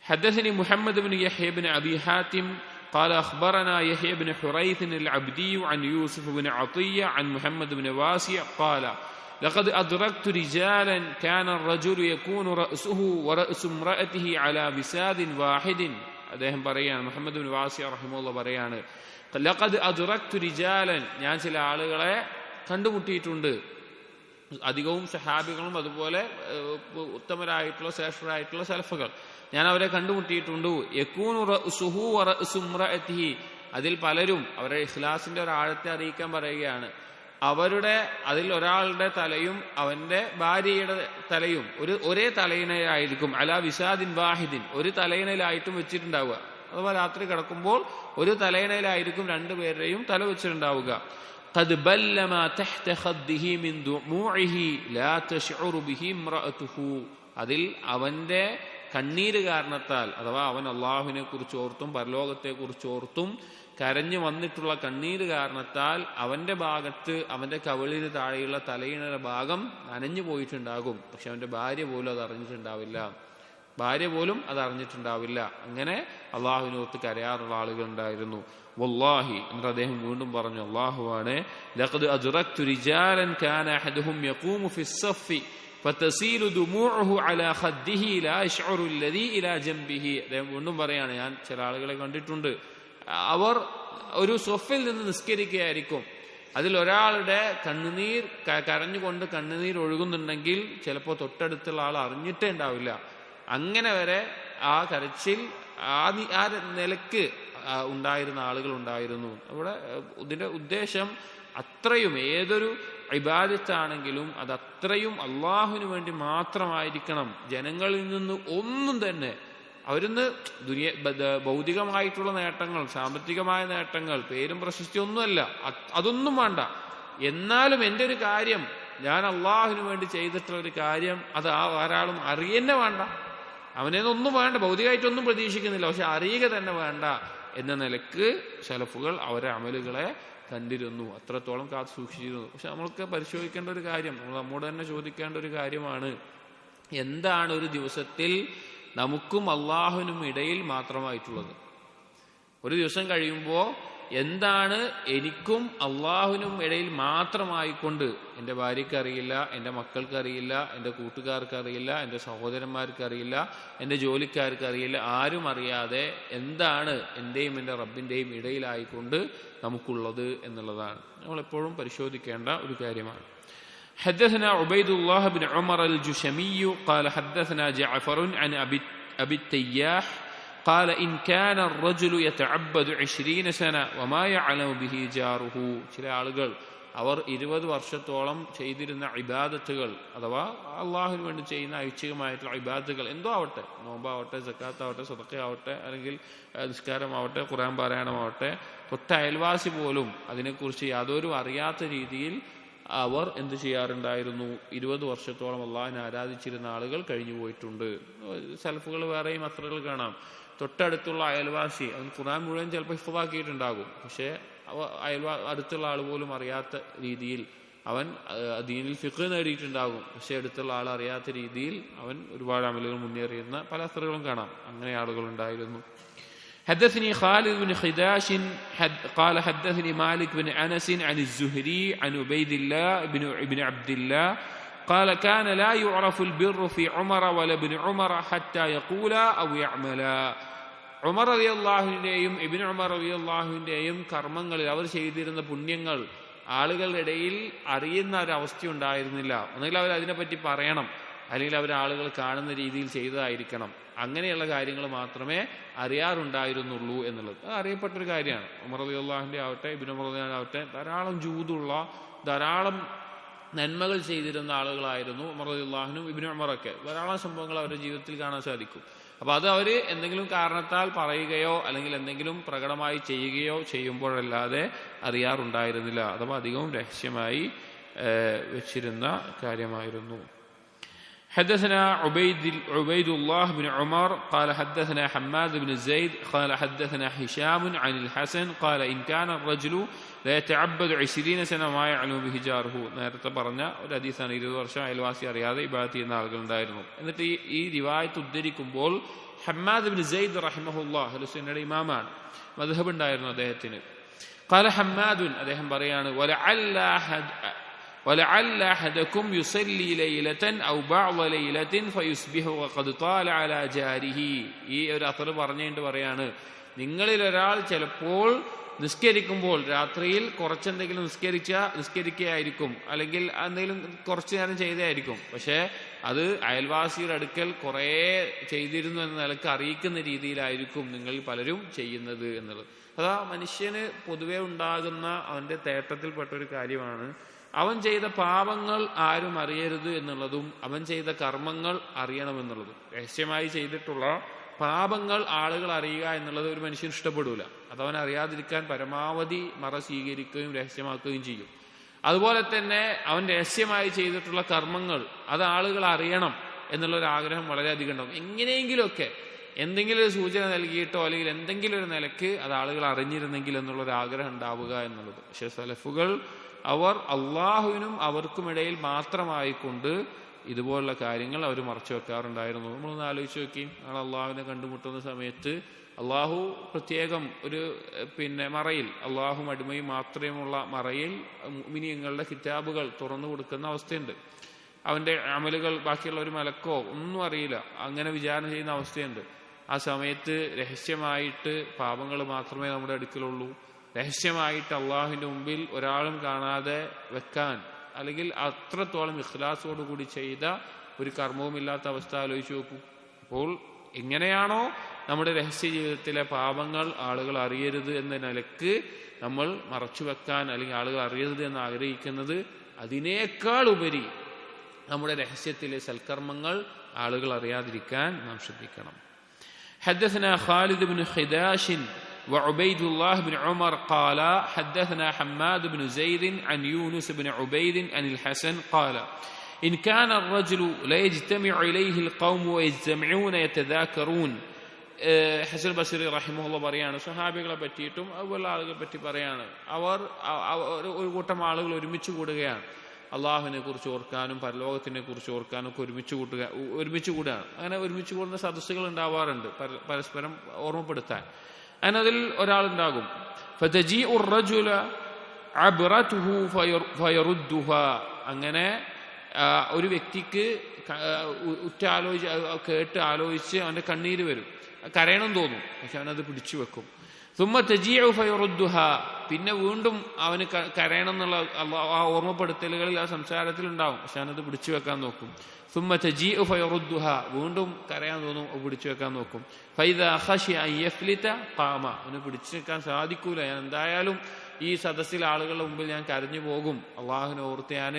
A: حدثني محمد بن يحيى بن أبي حاتم قال أخبرنا يحيى بن حريث العبدي عن يوسف بن عطية عن محمد بن واسع قال لقد أدركت رجالا كان الرجل يكون رأسه ورأس امرأته على وساد واحد. അദ്ദേഹം പറയാണ്, മുഹമ്മദ് ബിൻ വാസിയ റഹിമഹുല്ലാഹ് പറയാണ്, ലഖദ് അദ്റക്തു റിജാലൻ, ഞാൻ ചില ആളുകളെ കണ്ടുമുട്ടിയിട്ടുണ്ട്. അധികവും സഹാബികളും അതുപോലെ ഉത്തമരായിട്ടുള്ള ശ്രേഷ്ഠരായിട്ടുള്ള സലഫുകൾ, ഞാൻ അവരെ കണ്ടുമുട്ടിയിട്ടുണ്ട്. യകൂനു റഅസുഹു വറഅസു ഇംറഅതിഹി, അതിൽ പലരും അവരുടെ ഇഖ്ലാസിന്റെ ഒരു ആഴത്തെ അറിയിക്കാൻ പറയുകയാണ്. അതിൽ ഒരാളുടെ തലയും അവന്റെ ഭാര്യയുടെ തലയും ഒരേ തലയിണയിലായിരിക്കും. അലാ വിസാദിൻ വാഹിദിൻ, ഒരു തലയിണയിലായിട്ടും വെച്ചിട്ടുണ്ടാവുക. അഥവാ രാത്രി കിടക്കുമ്പോൾ ഒരു തലയിണയിലായിരിക്കും രണ്ടുപേരുടെയും തല വെച്ചിട്ടുണ്ടാവുക. قد بلما تحت خده من دموعه لا تشعر به امرأته, അതിൽ അവന്റെ കണ്ണീര് കാരണത്താൽ, അഥവാ അവൻ അള്ളാഹുവിനെ കുറിച്ച് ഓർത്തും പരലോകത്തെ കുറിച്ച് ഓർത്തും കരഞ്ഞു വന്നിട്ടുള്ള കണ്ണീര് കാരണത്താൽ അവന്റെ ഭാഗത്ത്, അവന്റെ കവിളിന് താഴെയുള്ള തലയിണയുടെ ഭാഗം നനഞ്ഞു പോയിട്ടുണ്ടാകും. പക്ഷെ അവന്റെ ഭാര്യ പോലും അത് അറിഞ്ഞിട്ടുണ്ടാവില്ല. അങ്ങനെ അള്ളാഹുവിനോർത്ത് കരയാറുള്ള ആളുകൾ ഉണ്ടായിരുന്നു. വല്ലാഹി, എന്നിട്ട് അദ്ദേഹം വീണ്ടും പറഞ്ഞു, അള്ളാഹുവാണ്, ലഖദ് അദ്റക്തു റിജാലൻ കാന അഹദുഹും യഖൂമു ഫിസ്സഫി ഫതസീലു ദുമൂഉഹു അലാ ഖദ്ദിഹി ലാ യശ്ഉറു അല്ലദീ ഇലാ ജംബിഹി. അദ്ദേഹം വീണ്ടും പറയാണ്, ഞാൻ ചില ആളുകളെ കണ്ടിട്ടുണ്ട്, അവർ ഒരു സ്വഫിൽ നിന്ന് നിസ്കരിക്കുകയായിരിക്കും, അതിൽ ഒരാളുടെ കണ്ണുനീർ കരഞ്ഞുകൊണ്ട് കണ്ണുനീർ ഒഴുകുന്നുണ്ടെങ്കിൽ ചിലപ്പോൾ തൊട്ടടുത്തുള്ള ആൾ അറിഞ്ഞിട്ടേ ഉണ്ടാവില്ല. അങ്ങനെ വരെ ആ കരച്ചിൽ ആ നിലക്ക് ഉണ്ടായിരുന്ന ആളുകൾ ഉണ്ടായിരുന്നു. അവിടെ ഇതിന്റെ ഉദ്ദേശം അത്രയും, ഏതൊരു ഇബാദത്താണെങ്കിലും അത് അത്രയും അള്ളാഹുവിന് വേണ്ടി മാത്രമായിരിക്കണം. ജനങ്ങളിൽ നിന്ന് ഒന്നും തന്നെ അവരിന്ന് ഭൗതികമായിട്ടുള്ള നേട്ടങ്ങൾ, സാമ്പത്തികമായ നേട്ടങ്ങൾ, പേരും പ്രശസ്തി ഒന്നുമല്ല, അതൊന്നും വേണ്ട. എന്നാലും എൻ്റെ ഒരു കാര്യം, ഞാൻ അള്ളാഹുവിന് വേണ്ടി ചെയ്തിട്ടുള്ള ഒരു കാര്യം, അത് ആരാളും അറിയന്നെ വേണ്ട, അവനൊന്നും വേണ്ട, ഭൗതികമായിട്ടൊന്നും പ്രതീക്ഷിക്കുന്നില്ല, പക്ഷെ അറിയുക തന്നെ വേണ്ട എന്ന നിലക്ക് സലഫുകൾ അവരെ അമലുകളെ കണ്ടിരുന്നു, അത്രത്തോളം കാത്തു സൂക്ഷിച്ചിരുന്നു. പക്ഷെ നമ്മൾക്ക് പരിശോധിക്കേണ്ട ഒരു കാര്യം, നമ്മൾ നമ്മോട് തന്നെ ചോദിക്കേണ്ട ഒരു കാര്യമാണ്, എന്താണ് ഒരു ദിവസത്തിൽ നമുക്കും അള്ളാഹുവിനും ഇടയിൽ മാത്രമായിട്ടുള്ളത്? ഒരു ദിവസം കഴിയുമ്പോൾ എന്താണ് എനിക്കും അള്ളാഹുവിനും ഇടയിൽ മാത്രമായിക്കൊണ്ട്, എൻ്റെ ഭാര്യയ്ക്ക് അറിയില്ല, എൻ്റെ മക്കൾക്ക് അറിയില്ല, എൻ്റെ കൂട്ടുകാർക്ക് അറിയില്ല, എൻ്റെ സഹോദരന്മാർക്ക് അറിയില്ല, എൻ്റെ ജോലിക്കാർക്ക് അറിയില്ല, ആരും അറിയാതെ എന്താണ് എൻ്റെയും എൻ്റെ റബ്ബിൻ്റെയും ഇടയിലായിക്കൊണ്ട് നമുക്കുള്ളത് എന്നുള്ളതാണ് നമ്മളെപ്പോഴും പരിശോധിക്കേണ്ട ഒരു കാര്യമാണ്. حدثنا عبيد الله بن عمر الجشمي قال حدثنا جعفر عن أبي التياح قال إن كان الرجل يتعبد 20 سنة وما يعلم به جاره. ചില ആളുകൾ അവർ 20 വർഷത്തോളം ചെയ്തിരുന്ന ഇബാദത്തുകൾ, അഥവാ അള്ളാഹുവിന് വേണ്ടി ചെയ്യുന്ന ഐച്ഛികമായിട്ടുള്ള ഇബാദത്തുകൾ, എന്തോ ആവട്ടെ, നോമ്പാവട്ടെ, സക്കാത്താവട്ടെ, സദഖയാവട്ടെ, അല്ലെങ്കിൽ നിസ്കാരമാവട്ടെ, ഖുർആൻ പാരായണമാവട്ടെ, തൊട്ട അയൽവാസി പോലും അതിനെക്കുറിച്ച് യാതൊരു അറിയാത്ത രീതിയിൽ അവർ എന്ത് ചെയ്യാറുണ്ടായിരുന്നു? 20 വർഷത്തോളം അള്ളാഹിനെ ആരാധിച്ചിരുന്ന ആളുകൾ കഴിഞ്ഞു പോയിട്ടുണ്ട്. സലഫുകൾ വേറെയും അത്രകൾ കാണാം. തൊട്ടടുത്തുള്ള അയൽവാസി അവൻ ഖുർആൻ മുഴുവൻ ചിലപ്പോൾ ഹിഫ്ളാക്കിയിട്ടുണ്ടാകും, പക്ഷെ അടുത്തുള്ള ആൾ പോലും അറിയാത്ത രീതിയിൽ അവൻ ദീനിൽ ഫിഖ് നേടിയിട്ടുണ്ടാകും, പക്ഷെ അടുത്തുള്ള ആൾ അറിയാത്ത രീതിയിൽ അവൻ ഒരുപാട് അമലുകൾ മുന്നേറിയുന്ന പല അസ്റുകളും കാണാം. അങ്ങനെ ആളുകൾ ഉണ്ടായിരുന്നു. حدثني خالد بن خداش قال حدثني مالك بن أنس عن الزهري عن عبيد الله بن عبد الله قال كان لا يعرف البر في عمر ولا ابن عمر حتى يقولا أو يعملا. ഉമർ റളിയല്ലാഹുവിന്റെയും ഇബ്നു ഉമർ റളിയല്ലാഹുവിന്റെയും കർമ്മങ്ങളിൽ അവർ ചെയ്തിരുന്ന പുണ്യങ്ങൾ ആളുകളുടെ ഇടയിൽ അറിയുന്ന ഒരു അവസ്ഥ ഉണ്ടായിരുന്നില്ല. ഒന്നുകിൽ അവർ അതിനെപ്പറ്റി പറയണം, അല്ലെങ്കിൽ അവർ ആളുകൾ കാണുന്ന രീതിയിൽ ചെയ്തതായിരിക്കണം. അങ്ങനെയുള്ള കാര്യങ്ങൾ മാത്രമേ അറിയാറുണ്ടായിരുന്നുള്ളൂ എന്നുള്ളത് അത് അറിയപ്പെട്ടൊരു കാര്യമാണ്. ഉമർ റളിയല്ലാഹുവിന്റെ ആവട്ടെ ഇബ്നു ഉമർ ആവട്ടെ ധാരാളം ജൂദുള്ള ധാരാളം നന്മകൾ ചെയ്തിരുന്ന ആളുകളായിരുന്നു ഉമർ റളിയല്ലാഹുവിനും ഇബ്നു ഉമറൊക്കെ. ധാരാളം സംഭവങ്ങൾ അവരുടെ ജീവിതത്തിൽ കാണാൻ സാധിക്കും. അപ്പൊ അത് അവർ എന്തെങ്കിലും കാരണത്താൽ പറയുകയോ അല്ലെങ്കിൽ എന്തെങ്കിലും പ്രകടമായി ചെയ്യുകയോ ചെയ്യുമ്പോഴല്ലാതെ അറിയാറുണ്ടായിരുന്നില്ല. അഥവാ അധികവും രഹസ്യമായി വെച്ചിരുന്ന കാര്യമായിരുന്നു. حدثنا عبيد الله بن عمر قال حدثنا حماد بن زيد قال حدثنا هشام عن الحسن قال إن كان الرجل لا يتعبد 20 سنة ما يعلم به جاره. നേരത്തെ പറഞ്ഞ ഒരു ഹദീസാണ്. 20 വർഷം അയൽവാസി അറിയാതെ ഇബാദത്ത് ചെയ്യുന്ന ആളുകൾ ഉണ്ടായിരുന്നു. എന്നിട്ട് ഈ റിവായത്ത് ഉദ്ധരിക്കുമ്പോൾ ഹമ്മാദ് ഇബ്നു സെയ്ദ് റഹിമഹുല്ലാഹ് അഹ്ലുസുന്നയുടെ ഇമാമാണ്, മദ്ഹബ് ഉണ്ടായിരുന്നു അദ്ദേഹത്തിന്. قال حماد അദ്ദേഹം പറയാണ് ولعل أحدكم يصلي ليلة أو بعض ليلة فيصبح وقد طال على جاره. ഈ ഒരു അഥർ പറഞ്ഞുകൊണ്ട് പറയാണ്, നിങ്ങളിൽ ഒരാൾ ചിലപ്പോൾ നിസ്കരിക്കുമ്പോൾ രാത്രിയിൽ കുറച്ചെന്തെങ്കിലും നിസ്കരിക്കുകയായിരിക്കും, അല്ലെങ്കിൽ എന്തെങ്കിലും കുറച്ചു നേരം ചെയ്തായിരിക്കും. പക്ഷെ അത് അയൽവാസിയുടെ അടുക്കൽ കുറേ ചെയ്തിരുന്നു എന്ന നിലക്ക് അറിയിക്കുന്ന രീതിയിലായിരിക്കും നിങ്ങളിൽ പലരും ചെയ്യുന്നത് എന്നുള്ളത്. അതാ മനുഷ്യന് പൊതുവെ ഉണ്ടാകുന്ന അവന്റെ തേട്ടത്തിൽപ്പെട്ട ഒരു കാര്യമാണ് അവൻ ചെയ്ത പാപങ്ങൾ ആരും അറിയരുത് എന്നുള്ളതും അവൻ ചെയ്ത കർമ്മങ്ങൾ അറിയണമെന്നുള്ളതും. രഹസ്യമായി ചെയ്തിട്ടുള്ള പാപങ്ങൾ ആളുകൾ അറിയുക എന്നുള്ളത് ഒരു മനുഷ്യന് ഇഷ്ടപ്പെടൂല. അതവൻ അറിയാതിരിക്കാൻ പരമാവധി മറ സ്വീകരിക്കുകയും രഹസ്യമാക്കുകയും ചെയ്യും. അതുപോലെ തന്നെ അവൻ രഹസ്യമായി ചെയ്തിട്ടുള്ള കർമ്മങ്ങൾ അത് ആളുകൾ അറിയണം എന്നുള്ളൊരാഗ്രഹം വളരെയധികം ഉണ്ടാവും. എങ്ങനെയെങ്കിലുമൊക്കെ എന്തെങ്കിലും ഒരു സൂചന നൽകിയിട്ടോ അല്ലെങ്കിൽ എന്തെങ്കിലും ഒരു നിലക്ക് അത് ആളുകൾ അറിഞ്ഞിരുന്നെങ്കിൽ എന്നുള്ളൊരാഗ്രഹം ഉണ്ടാവുക എന്നുള്ളത്. പക്ഷെ സലഫുകൾ അവർ അള്ളാഹുവിനും അവർക്കുമിടയിൽ മാത്രമായിക്കൊണ്ട് ഇതുപോലുള്ള കാര്യങ്ങൾ അവർ മറച്ചു വെക്കാറുണ്ടായിരുന്നു. നമ്മളൊന്ന് ആലോചിച്ച് നോക്കി, നമ്മൾ അള്ളാഹുവിനെ കണ്ടുമുട്ടുന്ന സമയത്ത് അള്ളാഹു പ്രത്യേകം ഒരു മറയിൽ, അള്ളാഹു അടിമയും മാത്രമുള്ള മറയിൽ മുഅ്മിനീങ്ങളുടെ കിതാബുകൾ തുറന്നു കൊടുക്കുന്ന അവസ്ഥയുണ്ട്. അവന്റെ അമലുകൾ ബാക്കിയുള്ള ഒരു മലക്കോ ഒന്നും അറിയില്ല, അങ്ങനെ വിചാരണ ചെയ്യുന്ന അവസ്ഥയുണ്ട്. ആ സമയത്ത് രഹസ്യമായിട്ട് പാപങ്ങൾ മാത്രമേ നമ്മുടെ അടുക്കലുള്ളൂ. രഹസ്യമായിട്ട് അള്ളാഹുവിന്റെ മുമ്പിൽ ഒരാളും കാണാതെ വെക്കാൻ, അല്ലെങ്കിൽ അത്രത്തോളം ഇഖ്ലാസോടുകൂടി ചെയ്ത ഒരു കർമ്മവുമില്ലാത്ത അവസ്ഥ ആലോചിച്ച് നോക്കൂ. അപ്പോൾ എങ്ങനെയാണോ നമ്മുടെ രഹസ്യ ജീവിതത്തിലെ പാപങ്ങൾ ആളുകൾ അറിയരുത് എന്ന നിലക്ക് നമ്മൾ മറച്ചു വെക്കാൻ അല്ലെങ്കിൽ ആളുകൾ അറിയരുത് എന്ന് ആഗ്രഹിക്കുന്നത്, അതിനേക്കാൾ ഉപരി നമ്മുടെ രഹസ്യത്തിലെ സൽക്കർമ്മങ്ങൾ ആളുകൾ അറിയാതിരിക്കാൻ നാം ശ്രദ്ധിക്കണം. حدثنا خالد بن خداش وعبيد الله بن عمر قال حدثنا حماد بن زيد عن يونس بن عبيد عن الحسن قال إن كان الرجل لا يجتمع إليه القوم ويجتمعون يتذاكرون. ഹസൻ ബസ്രി റഹിമഹുല്ലാഹ് പറയാണ്, സ്വഹാബികളെ പറ്റിയിട്ടും അതുപോലെ ആളുകളെ പറ്റി പറയാണ്, അവർ ഒരു കൂട്ടം ആളുകൾ ഒരുമിച്ച് കൂടുകയാണ്, അള്ളാഹുവിനെ കുറിച്ച് ഓർക്കാനും പരലോകത്തിനെ കുറിച്ച് ഓർക്കാനും ഒക്കെ ഒരുമിച്ച് കൂടുകയാണ്. അങ്ങനെ ഒരുമിച്ച് കൂടുന്ന സദസ്സുകൾ ഉണ്ടാവാറുണ്ട്, പരസ്പരം ഓർമ്മപ്പെടുത്താൻ. അങ്ങനെ അതിൽ ഒരാളുണ്ടാകും, അങ്ങനെ ഒരു വ്യക്തിക്ക് കേട്ട് ആലോചിച്ച് അവന്റെ കണ്ണീര് വരും, കരയണം തോന്നും, പക്ഷെ അവനത് പിടിച്ചു വെക്കും. പിന്നെ വീണ്ടും അവന് കരയണം എന്നുള്ള ആ ഓർമ്മപ്പെടുത്തലുകളിൽ ആ സംസാരത്തിൽ ഉണ്ടാവും, പക്ഷെ അവനത് പിടിച്ചു വെക്കാൻ നോക്കും. വീണ്ടും കരയാൻ തോന്നും, പിടിച്ചു വെക്കാൻ നോക്കും. അവന് പിടിച്ചു വെക്കാൻ സാധിക്കൂല, ഞാൻ എന്തായാലും ഈ സദസ്സിൽ ആളുകളുടെ മുമ്പിൽ ഞാൻ കരഞ്ഞു പോകും, അള്ളാഹുവിനെ ഓർത്ത് ഞാൻ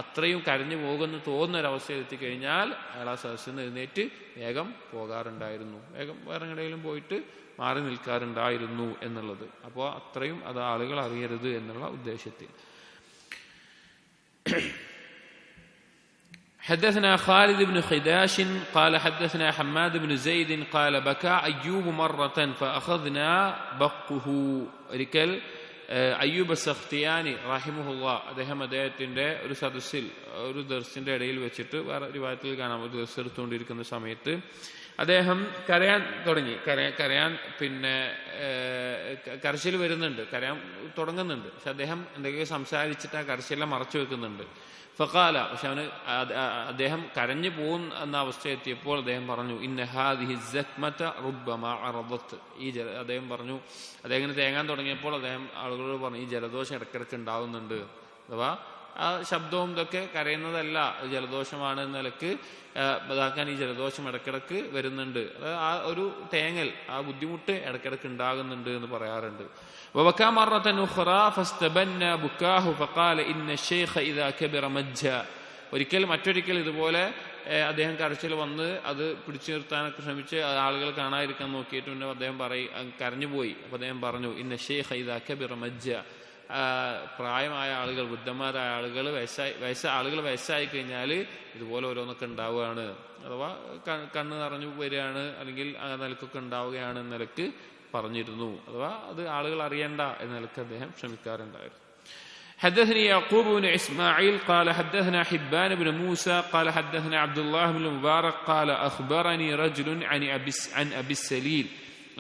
A: അത്രയും കരഞ്ഞു പോകുമെന്ന് തോന്നുന്നൊരവസ്ഥയിൽ എത്തിക്കഴിഞ്ഞാൽ അയാൾ ആ സദസ്സിൽ നിന്ന് എഴുന്നേറ്റ് വേഗം പോകാറുണ്ടായിരുന്നു, വേഗം വേറെ എവിടെയെങ്കിലും പോയിട്ട് മാറി നിൽക്കാറുണ്ടായിരുന്നു എന്നുള്ളത്. അപ്പോൾ അത്രയും അത് ആളുകൾ അറിയരുത് എന്നുള്ള ഉദ്ദേശത്തിൽ. حدثنا خالد بن خداش قال حدثنا حماد بن زيد قال بكى أيوب مرة فأخذنا بقه. ഒരിക്കൽ അയ്യൂബ് സഖ്തിയാനി റഹിമഹുല്ലാ അദ്ദേഹത്തിന്റെ ഒരു സദസ്സിൽ ഒരു ദർസിന്റെ ഇടയിൽ വെച്ചിട്ട് വേറെ റിവായത്തിൽ കാണാം, ഒരു ദർസ് എടുത്തുകൊണ്ടിരിക്കുന്ന സമയത്ത് അദ്ദേഹം കരയാൻ തുടങ്ങി. കരയാൻ പിന്നെ കരച്ചിൽ വരുന്നുണ്ട്, കരയാൻ തുടങ്ങുന്നുണ്ട്. പക്ഷെ അദ്ദേഹം എന്തൊക്കെയോ സംസാരിച്ചിട്ട് ആ കരച്ചിലെല്ലാം മറച്ചു വെക്കുന്നുണ്ട്. ഫഖാല, പക്ഷെ അദ്ദേഹം കരഞ്ഞു പോകുന്ന അവസ്ഥ എത്തിയപ്പോൾ അദ്ദേഹം പറഞ്ഞു, ഇന്ന ഹാദിഹി സഖ്മത റുബ്ബമാ അറദത്. അദ്ദേഹം പറഞ്ഞു, അദ്ദേഹം ഇങ്ങനെ തേങ്ങാൻ തുടങ്ങിയപ്പോൾ അദ്ദേഹം ആളുകളോട് പറഞ്ഞു, ഈ ജലദോഷം ഇടയ്ക്കിടയ്ക്ക് ഉണ്ടാവുന്നുണ്ട്, അഥവാ ആ ശബ്ദവും ഇതൊക്കെ കരയുന്നതല്ല, ജലദോഷമാണ് എന്ന നിലക്ക് അതാക്കാൻ ഈ ജലദോഷം ഇടയ്ക്കിടയ്ക്ക് വരുന്നുണ്ട്, ആ ഒരു തേങ്ങൽ, ആ ബുദ്ധിമുട്ട് ഇടയ്ക്കിടയ്ക്ക് ഉണ്ടാകുന്നുണ്ട് എന്ന് പറയാറുണ്ട്. മറ്റൊരിക്കൽ ഇതുപോലെ അദ്ദേഹം കരച്ചിൽ വന്ന് അത് പിടിച്ചു നിർത്താനൊക്കെ ശ്രമിച്ച് ആളുകൾ കാണാതിരിക്കാൻ നോക്കിയിട്ട് പിന്നെ അദ്ദേഹം കരഞ്ഞുപോയി. അപ്പൊ അദ്ദേഹം പറഞ്ഞു, ഇന്ന ഷെയ്ഖ ഇദാ കബിറ മജ്ജ, പ്രായമായ ആളുകൾ, വൃദ്ധന്മാരായ ആളുകൾ, ആളുകൾ വയസ്സായി കഴിഞ്ഞാൽ ഇതുപോലെ ഓരോന്നൊക്കെ ഉണ്ടാവുകയാണ്, അഥവാ കണ്ണ് നിറഞ്ഞു വരികയാണ്, അല്ലെങ്കിൽ ആ നിലക്കൊക്കെ ഉണ്ടാവുകയാണ് എന്ന നിലക്ക് പറഞ്ഞിരുന്നു, അഥവാ അത് ആളുകൾ അറിയണ്ട എന്ന നിലക്ക് അദ്ദേഹം ശ്രമിക്കാറുണ്ടായിരുന്നു. حدثني يعقوب بن إسماعيل قال حدثنا حبان بن موسى قال حدثنا عبد الله بن المبارك قال أخبرني رجل عن أبي السليل.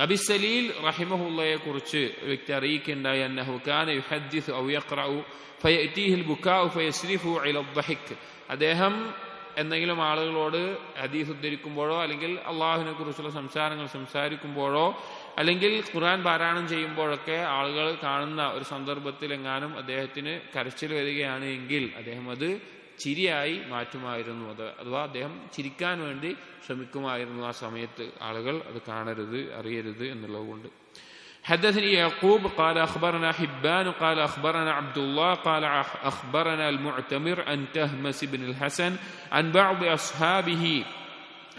A: അബി സലീൽ റഹിമഹുള്ളയെ കുറിച്ച് വ്യക്തി അറിയിക്കേണ്ടായി, അന്നഹു കാന യുഹദ്ദിസു ഔ യഖ്റഉ ഫയഅതീഹിൽ ബുകാഉ ഫയസ്രിഫു ഇല അദ്ദഹിക്. അദ്ദേഹം എന്തെങ്കിലും ആളുകളോട് ഹദീസ് ഉദ്ധരിക്കുമ്പോഴോ അല്ലെങ്കിൽ അള്ളാഹുവിനെ കുറിച്ചുള്ള സംസാരങ്ങൾ സംസാരിക്കുമ്പോഴോ അല്ലെങ്കിൽ ഖുർആൻ പാരായണം ചെയ്യുമ്പോഴൊക്കെ ആളുകൾ കാണുന്ന ഒരു സന്ദർഭത്തിൽ എങ്ങാനും അദ്ദേഹത്തിന് കരച്ചിൽ വരികയാണ് എങ്കിൽ അദ്ദേഹം അത് ചിരിയായി മാറ്റുമായിരുന്നു, അഥവാ അദ്ദേഹം ചിരിക്കാൻ വേണ്ടി ശ്രമിക്കുമായിരുന്നു ആ സമയത്ത്, ആളുകൾ അത് കാണരുത്, അറിയരുത് എന്നുള്ളതുകൊണ്ട്. حدثني يعقوب قال أخبرنا حبان قال أخبرنا عبد الله قال أخبرنا المعتمر عن تهمس بن الحسن عن بعض أصحابه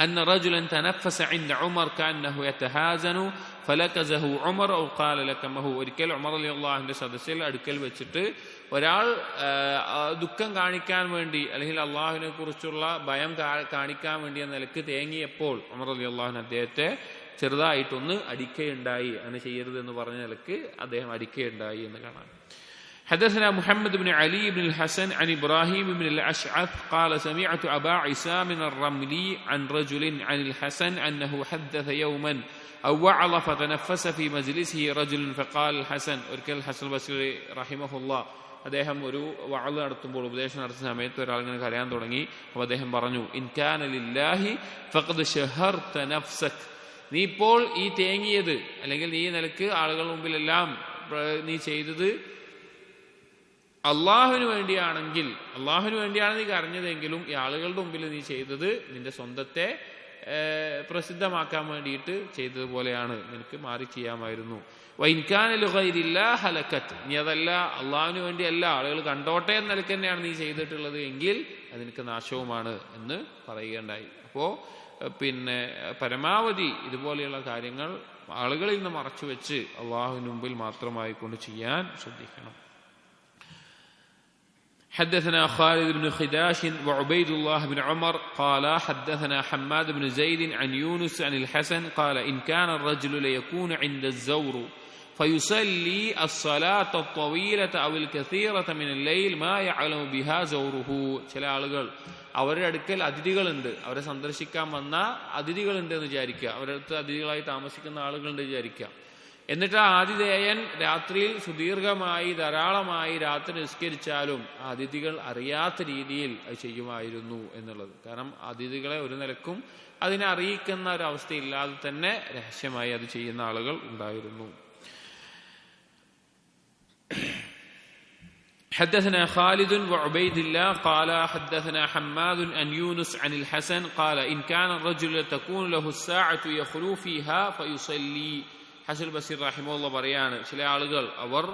A: أن رجلا تنفس عند عمر كأنه يتهازن فلكزه عمر أو قال لكمه. ഒരിക്കൽ ഉമർ റളിയല്ലാഹുവിന്റെ സദസ്സിൽ അടുക്കൽ വെച്ചിട്ട് ഒരാൾ ദുഃഖം കാണിക്കാൻ വേണ്ടി അല്ലെങ്കിൽ അള്ളാഹുവിനെ കുറിച്ചുള്ള ഭയം കാണിക്കാൻ വേണ്ടി എന്ന നിലക്ക് തേങ്ങിയപ്പോൾ ഉമർ റളിയല്ലാഹു അദ്ദേഹത്തെ ചെറുതായിട്ടൊന്ന് അടിക്കുകയുണ്ടായി. അങ്ങനെ ചെയ്യരുത് എന്ന് പറഞ്ഞ നിലക്ക് അദ്ദേഹം അടിക്കുകയുണ്ടായി എന്ന് കാണാം. حدثنا محمد بن علي بن الحسن عن إبراهيم بن الأشعث قال سمعت أبا عصام الرملي عن رجل عن الحسن أنه حدث يوما أو وعظ فتنفس في مجلسه رجل فقال الحسن. ഒരിക്കൽ ഹസൻ ബസ്രി റഹിമഹുല്ലാ അദ്ദേഹം ഒരു വഅദ് നടത്തുമ്പോൾ, ഉപദേശം നടത്തുന്ന സമയത്ത് ഒരാളിങ്ങനെ കരയാൻ തുടങ്ങി. അപ്പോൾ അദ്ദേഹം പറഞ്ഞു, ഇൻ കാന ലില്ലാഹി ഫഖദ് ശഹർത നഫ്സക്. നീ ഇപ്പോൾ ഈ തേങ്ങിയത് അല്ലെങ്കിൽ നീ നിലക്ക് ആളുകളുടെ മുമ്പിലെല്ലാം നീ ചെയ്തത് അള്ളാഹുവിന് വേണ്ടിയാണെങ്കിൽ, അള്ളാഹുവിന് വേണ്ടിയാണ് നീ കരഞ്ഞതെങ്കിലും ഈ ആളുകളുടെ മുമ്പിൽ നീ ചെയ്തത് നിന്റെ സ്വന്തത്തെ പ്രസിദ്ധമാക്കാൻ വേണ്ടിയിട്ട് ചെയ്തതുപോലെയാണ്, നിനക്ക് മാറി ചെയ്യാമായിരുന്നു. നീ അതല്ല അള്ളാഹുവിന് വേണ്ടിയല്ല, ആളുകൾ കണ്ടോട്ടെ എന്ന നിലക്ക് തന്നെയാണ് നീ ചെയ്തിട്ടുള്ളത് എങ്കിൽ അത് നിനക്ക് നാശവുമാണ് എന്ന് പറയുകയുണ്ടായി. അപ്പോ പിന്നെ പരമാവധി ഇതുപോലെയുള്ള കാര്യങ്ങൾ ആളുകളിൽ നിന്ന് മറച്ചു വെച്ച് അള്ളാഹുവിന് മുമ്പിൽ മാത്രമായി കൊണ്ട് ചെയ്യാൻ ശ്രദ്ധിക്കണം. حدثنا خالد بن خداش وعبيد الله بن عمر قال حدثنا حماد بن زيد عن يونس عن الحسن قال إن كان الرجل ليكون عند الزور فيصلي الصلاة الطويلة أو الكثيرة من الليل ما يعلم بها زوره. ചില ആളുകൾ അവരുടെ അടുക്കൽ അതിഥികളുണ്ട്, അവരെ സന്ദർശിക്കാൻ വന്ന അതിഥികളുണ്ട് എന്ന് വിചാരിക്കുക, അവരുടെ അടുത്ത് അതിഥികളായി താമസിക്കുന്ന ആളുകളുണ്ട് വിചാരിക്കുക. എന്നിട്ട് ആ ആതിഥേയൻ രാത്രിയിൽ സുദീർഘമായി ധാരാളമായി രാത്രി നിസ്കരിച്ചാലും അതിഥികൾ അറിയാത്ത രീതിയിൽ അത് ചെയ്യുമായിരുന്നു എന്നുള്ളത്. കാരണം അതിഥികളെ ഒരു നിലക്കും അതിനെ അറിയിക്കുന്ന ഒരു അവസ്ഥയില്ലാതെ തന്നെ രഹസ്യമായി അത് ചെയ്യുന്ന ആളുകൾ ഉണ്ടായിരുന്നു. حدثنا خالد وعبيد الله قال حدثنا حماد عن يونس عن الحسن قال إن كان الرجل تكون له الساعة يخلو فيها فيصلي. ഹസൻ ബസീർ റഹിമഹുല്ലാ പറയാണ്, ചില ആളുകൾ അവർ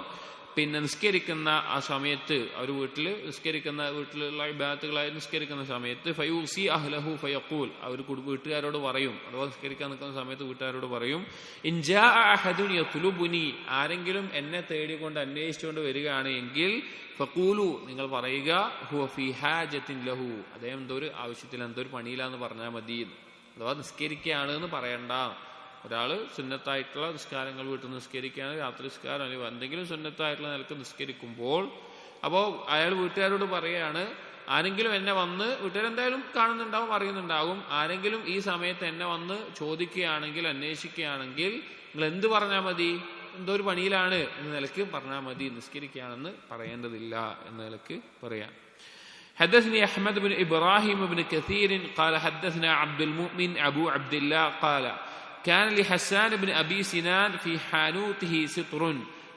A: പിന്നെ നിസ്കരിക്കുന്ന ആ സമയത്ത് അവർ വീട്ടിലുള്ള ഇബാദത്തുകളായി നിസ്കരിക്കുന്ന സമയത്ത് ഫയൂസി അഹ്ലഹു ഫയഖൂൽ, അവർ വീട്ടുകാരോട് പറയും, അഥവാ നിസ്കരിക്കാൻ നിൽക്കുന്ന സമയത്ത് വീട്ടുകാരോട് പറയും, ഇൻ ജാഅ അഹദുൻ യത്ലുബുനി, ആരെങ്കിലും എന്നെ തേടിക്കൊണ്ട് അന്വേഷിച്ചുകൊണ്ട് വരികയാണ് എങ്കിൽ ഫഖൂലു, നിങ്ങൾ പറയുക, ഹുവ ഫീ ഹാജത്തിൻ ലഹു, അദ്ദേഹം എന്തോ ഒരു ആവശ്യത്തിൽ എന്തോ ഒരു പണിയിലാന്ന് പറഞ്ഞാൽ മതി, അഥവാ നിസ്കരിക്കുകയാണ് എന്ന് പറയണ്ട ഒരാൾ സുന്നത്തായിട്ടുള്ള നിസ്കാരങ്ങൾ വീട്ടിൽ നിസ്കരിക്കുകയാണെങ്കിൽ രാത്രി നിസ്കാരം അല്ലെങ്കിൽ എന്തെങ്കിലും സുന്നത്തായിട്ടുള്ള നിലക്ക് നിസ്കരിക്കുമ്പോൾ അപ്പോൾ അയാൾ വീട്ടുകാരോട് പറയുകയാണ്, ആരെങ്കിലും എന്നെ വന്ന്, വീട്ടുകാരെന്തായാലും കാണുന്നുണ്ടാവും അറിയുന്നുണ്ടാവും, ആരെങ്കിലും ഈ സമയത്ത് എന്നെ വന്ന് ചോദിക്കുകയാണെങ്കിൽ അന്വേഷിക്കുകയാണെങ്കിൽ നിങ്ങൾ എന്ത് പറഞ്ഞാൽ മതി, എന്തോ ഒരു പണിയിലാണ് എന്ന നിലക്ക് പറഞ്ഞാൽ മതി, നിസ്കരിക്കുകയാണെന്ന് പറയേണ്ടതില്ല എന്ന നിലക്ക് പറയാം. حدثني أحمد بن إبراهيم بن كثير قال حدثنا عبد المؤمن أبو عبد الله قال كان لحسان بن أبي سنان في حانوته ستر.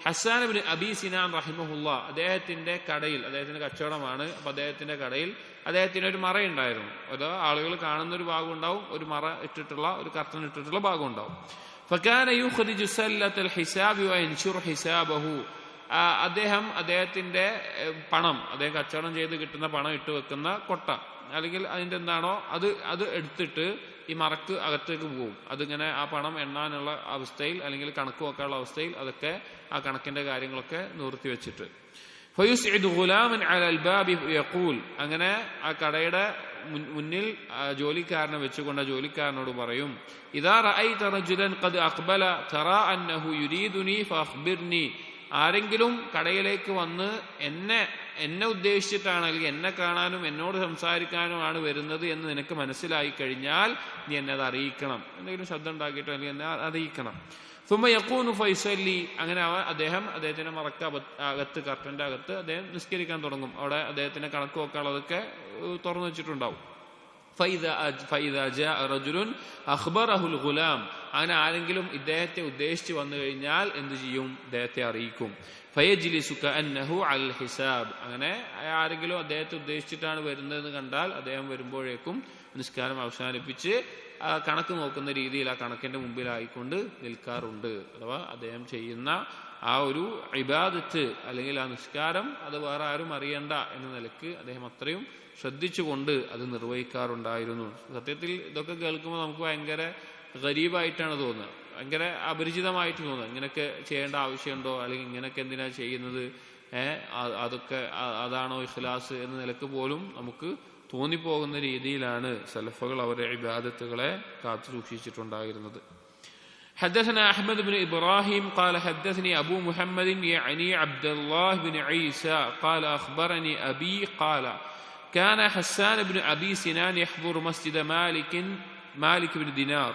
A: ഹസ്സാൻ ഇബ്നു അബീ സിനാൻ റഹിമഹുല്ലാ, അദ്ദേഹത്തിന്റെ കടയിൽ, അദ്ദേഹത്തിന്റെ കച്ചവടമാണ്, അപ്പൊ അദ്ദേഹത്തിന്റെ കടയിൽ അദ്ദേഹത്തിന് ഒരു മറയുണ്ടായിരുന്നു. അത് ആളുകൾ കാണുന്ന ഒരു ഭാഗം ഉണ്ടാവും, ഒരു മറ ഇട്ടിട്ടുള്ള, ഒരു കർട്ടൻ ഇട്ടിട്ടുള്ള ഭാഗം ഉണ്ടാവും. فكان يخرج سلة الحساب وينشر حسابه. അദ്ദേഹത്തിന്റെ പണം, അദ്ദേഹം കച്ചവടം ചെയ്ത് കിട്ടുന്ന പണം ഇട്ട് വെക്കുന്ന കൊട്ട അല്ലെങ്കിൽ അതിന്റെ എന്താണോ അത് എടുത്തിട്ട് ഈ മറക്ക് അകത്തേക്ക് പോകും. അതിങ്ങനെ ആ പണം എണ്ണാനുള്ള അവസ്ഥയിൽ അല്ലെങ്കിൽ കണക്ക് വെക്കാനുള്ള അവസ്ഥയിൽ അതൊക്കെ ആ കണക്കിന്റെ കാര്യങ്ങളൊക്കെ നിവർത്തി വെച്ചിട്ട് فيسعد غلاما على الباب يقول, അങ്ങനെ ആ കടയുടെ മുന്നിൽ ജോലിക്കാരനെ വെച്ചുകൊണ്ട് ജോലിക്കാരനോട് പറയും, إذا رأيت رجلا قد أقبل ترى أنه يريدني فأخبرني. ആരെങ്കിലും കടയിലേക്ക് വന്ന് എന്നെ ഉദ്ദേശിച്ചിട്ടാണ് അല്ലെങ്കിൽ എന്നെ കാണാനും എന്നോട് സംസാരിക്കാനുമാണ് വരുന്നത് എന്ന് നിനക്ക് മനസ്സിലായി കഴിഞ്ഞാൽ നീ എന്നെ അത് അറിയിക്കണം, എന്തെങ്കിലും ശബ്ദം ഉണ്ടാക്കിയിട്ടോ അല്ലെങ്കിൽ എന്നെ അറിയിക്കണം. ثم يكون فيصلي. അങ്ങനെ അദ്ദേഹത്തിന്റെ മറക്ക അകത്ത്, കർട്ടന്റെ അകത്ത് അദ്ദേഹം നിസ്കരിക്കാൻ തുടങ്ങും. അവിടെ അദ്ദേഹത്തിന്റെ കണക്ക് വെക്കാനുള്ളതൊക്കെ തുറന്നു വെച്ചിട്ടുണ്ടാവും. فإذا جاء رجل أخبره الغلام. അങ്ങനെ ആരെങ്കിലും ഇദ്ദേഹത്തെ ഉദ്ദേശിച്ച് വന്നു കഴിഞ്ഞാൽ എന്ത് ചെയ്യും, ഇദ്ദേഹത്തെ അറിയിക്കും. فيجلس كأنه على الحساب. അങ്ങനെ ആരെങ്കിലും അദ്ദേഹത്തെ ഉദ്ദേശിച്ചിട്ടാണ് വരുന്നതെന്ന് കണ്ടാൽ അദ്ദേഹം വരുമ്പോഴേക്കും നിസ്കാരം അവസാനിപ്പിച്ച് കണക്ക് നോക്കുന്ന രീതിയിൽ ആ കണക്കിന്റെ മുമ്പിലായിക്കൊണ്ട് നിൽക്കാറുണ്ട്. അഥവാ അദ്ദേഹം ചെയ്യുന്ന ആ ഒരു ഇബാദത്ത് അല്ലെങ്കിൽ ആ നിസ്കാരം അത് വേറെ ആരും അറിയണ്ട എന്ന നിലക്ക് അദ്ദേഹം അത്രയും ശ്രദ്ധിച്ചുകൊണ്ട് അത് നിർവഹിക്കാറുണ്ടായിരുന്നു. സത്യത്തിൽ ഇതൊക്കെ കേൾക്കുമ്പോൾ നമുക്ക് ഭയങ്കര ഗരീബായിട്ടാണ് തോന്നുക, ഭയങ്കര അപരിചിതമായിട്ട് തോന്നുക. ഇങ്ങനെയൊക്കെ ചെയ്യേണ്ട ആവശ്യമുണ്ടോ, അല്ലെങ്കിൽ ഇങ്ങനെയൊക്കെ എന്തിനാ ചെയ്യുന്നത്, അതൊക്കെ അതാണോ ഇഖ്ലാസ് എന്ന നിലക്ക് പോലും നമുക്ക് തോന്നിപ്പോകുന്ന രീതിയിലാണ് സലഫുകൾ അവരുടെ ഇബാദത്തുകളെ കാത്തു സൂക്ഷിച്ചിട്ടുണ്ടായിരുന്നത്. حدثنا أحمد بن إبراهيم قال حدثني أبو محمد يعني عبد الله بن عيسى قال أخبرني أبي قال كان حسان بن أبي سنان يحضر مسجد مالك بن دينار.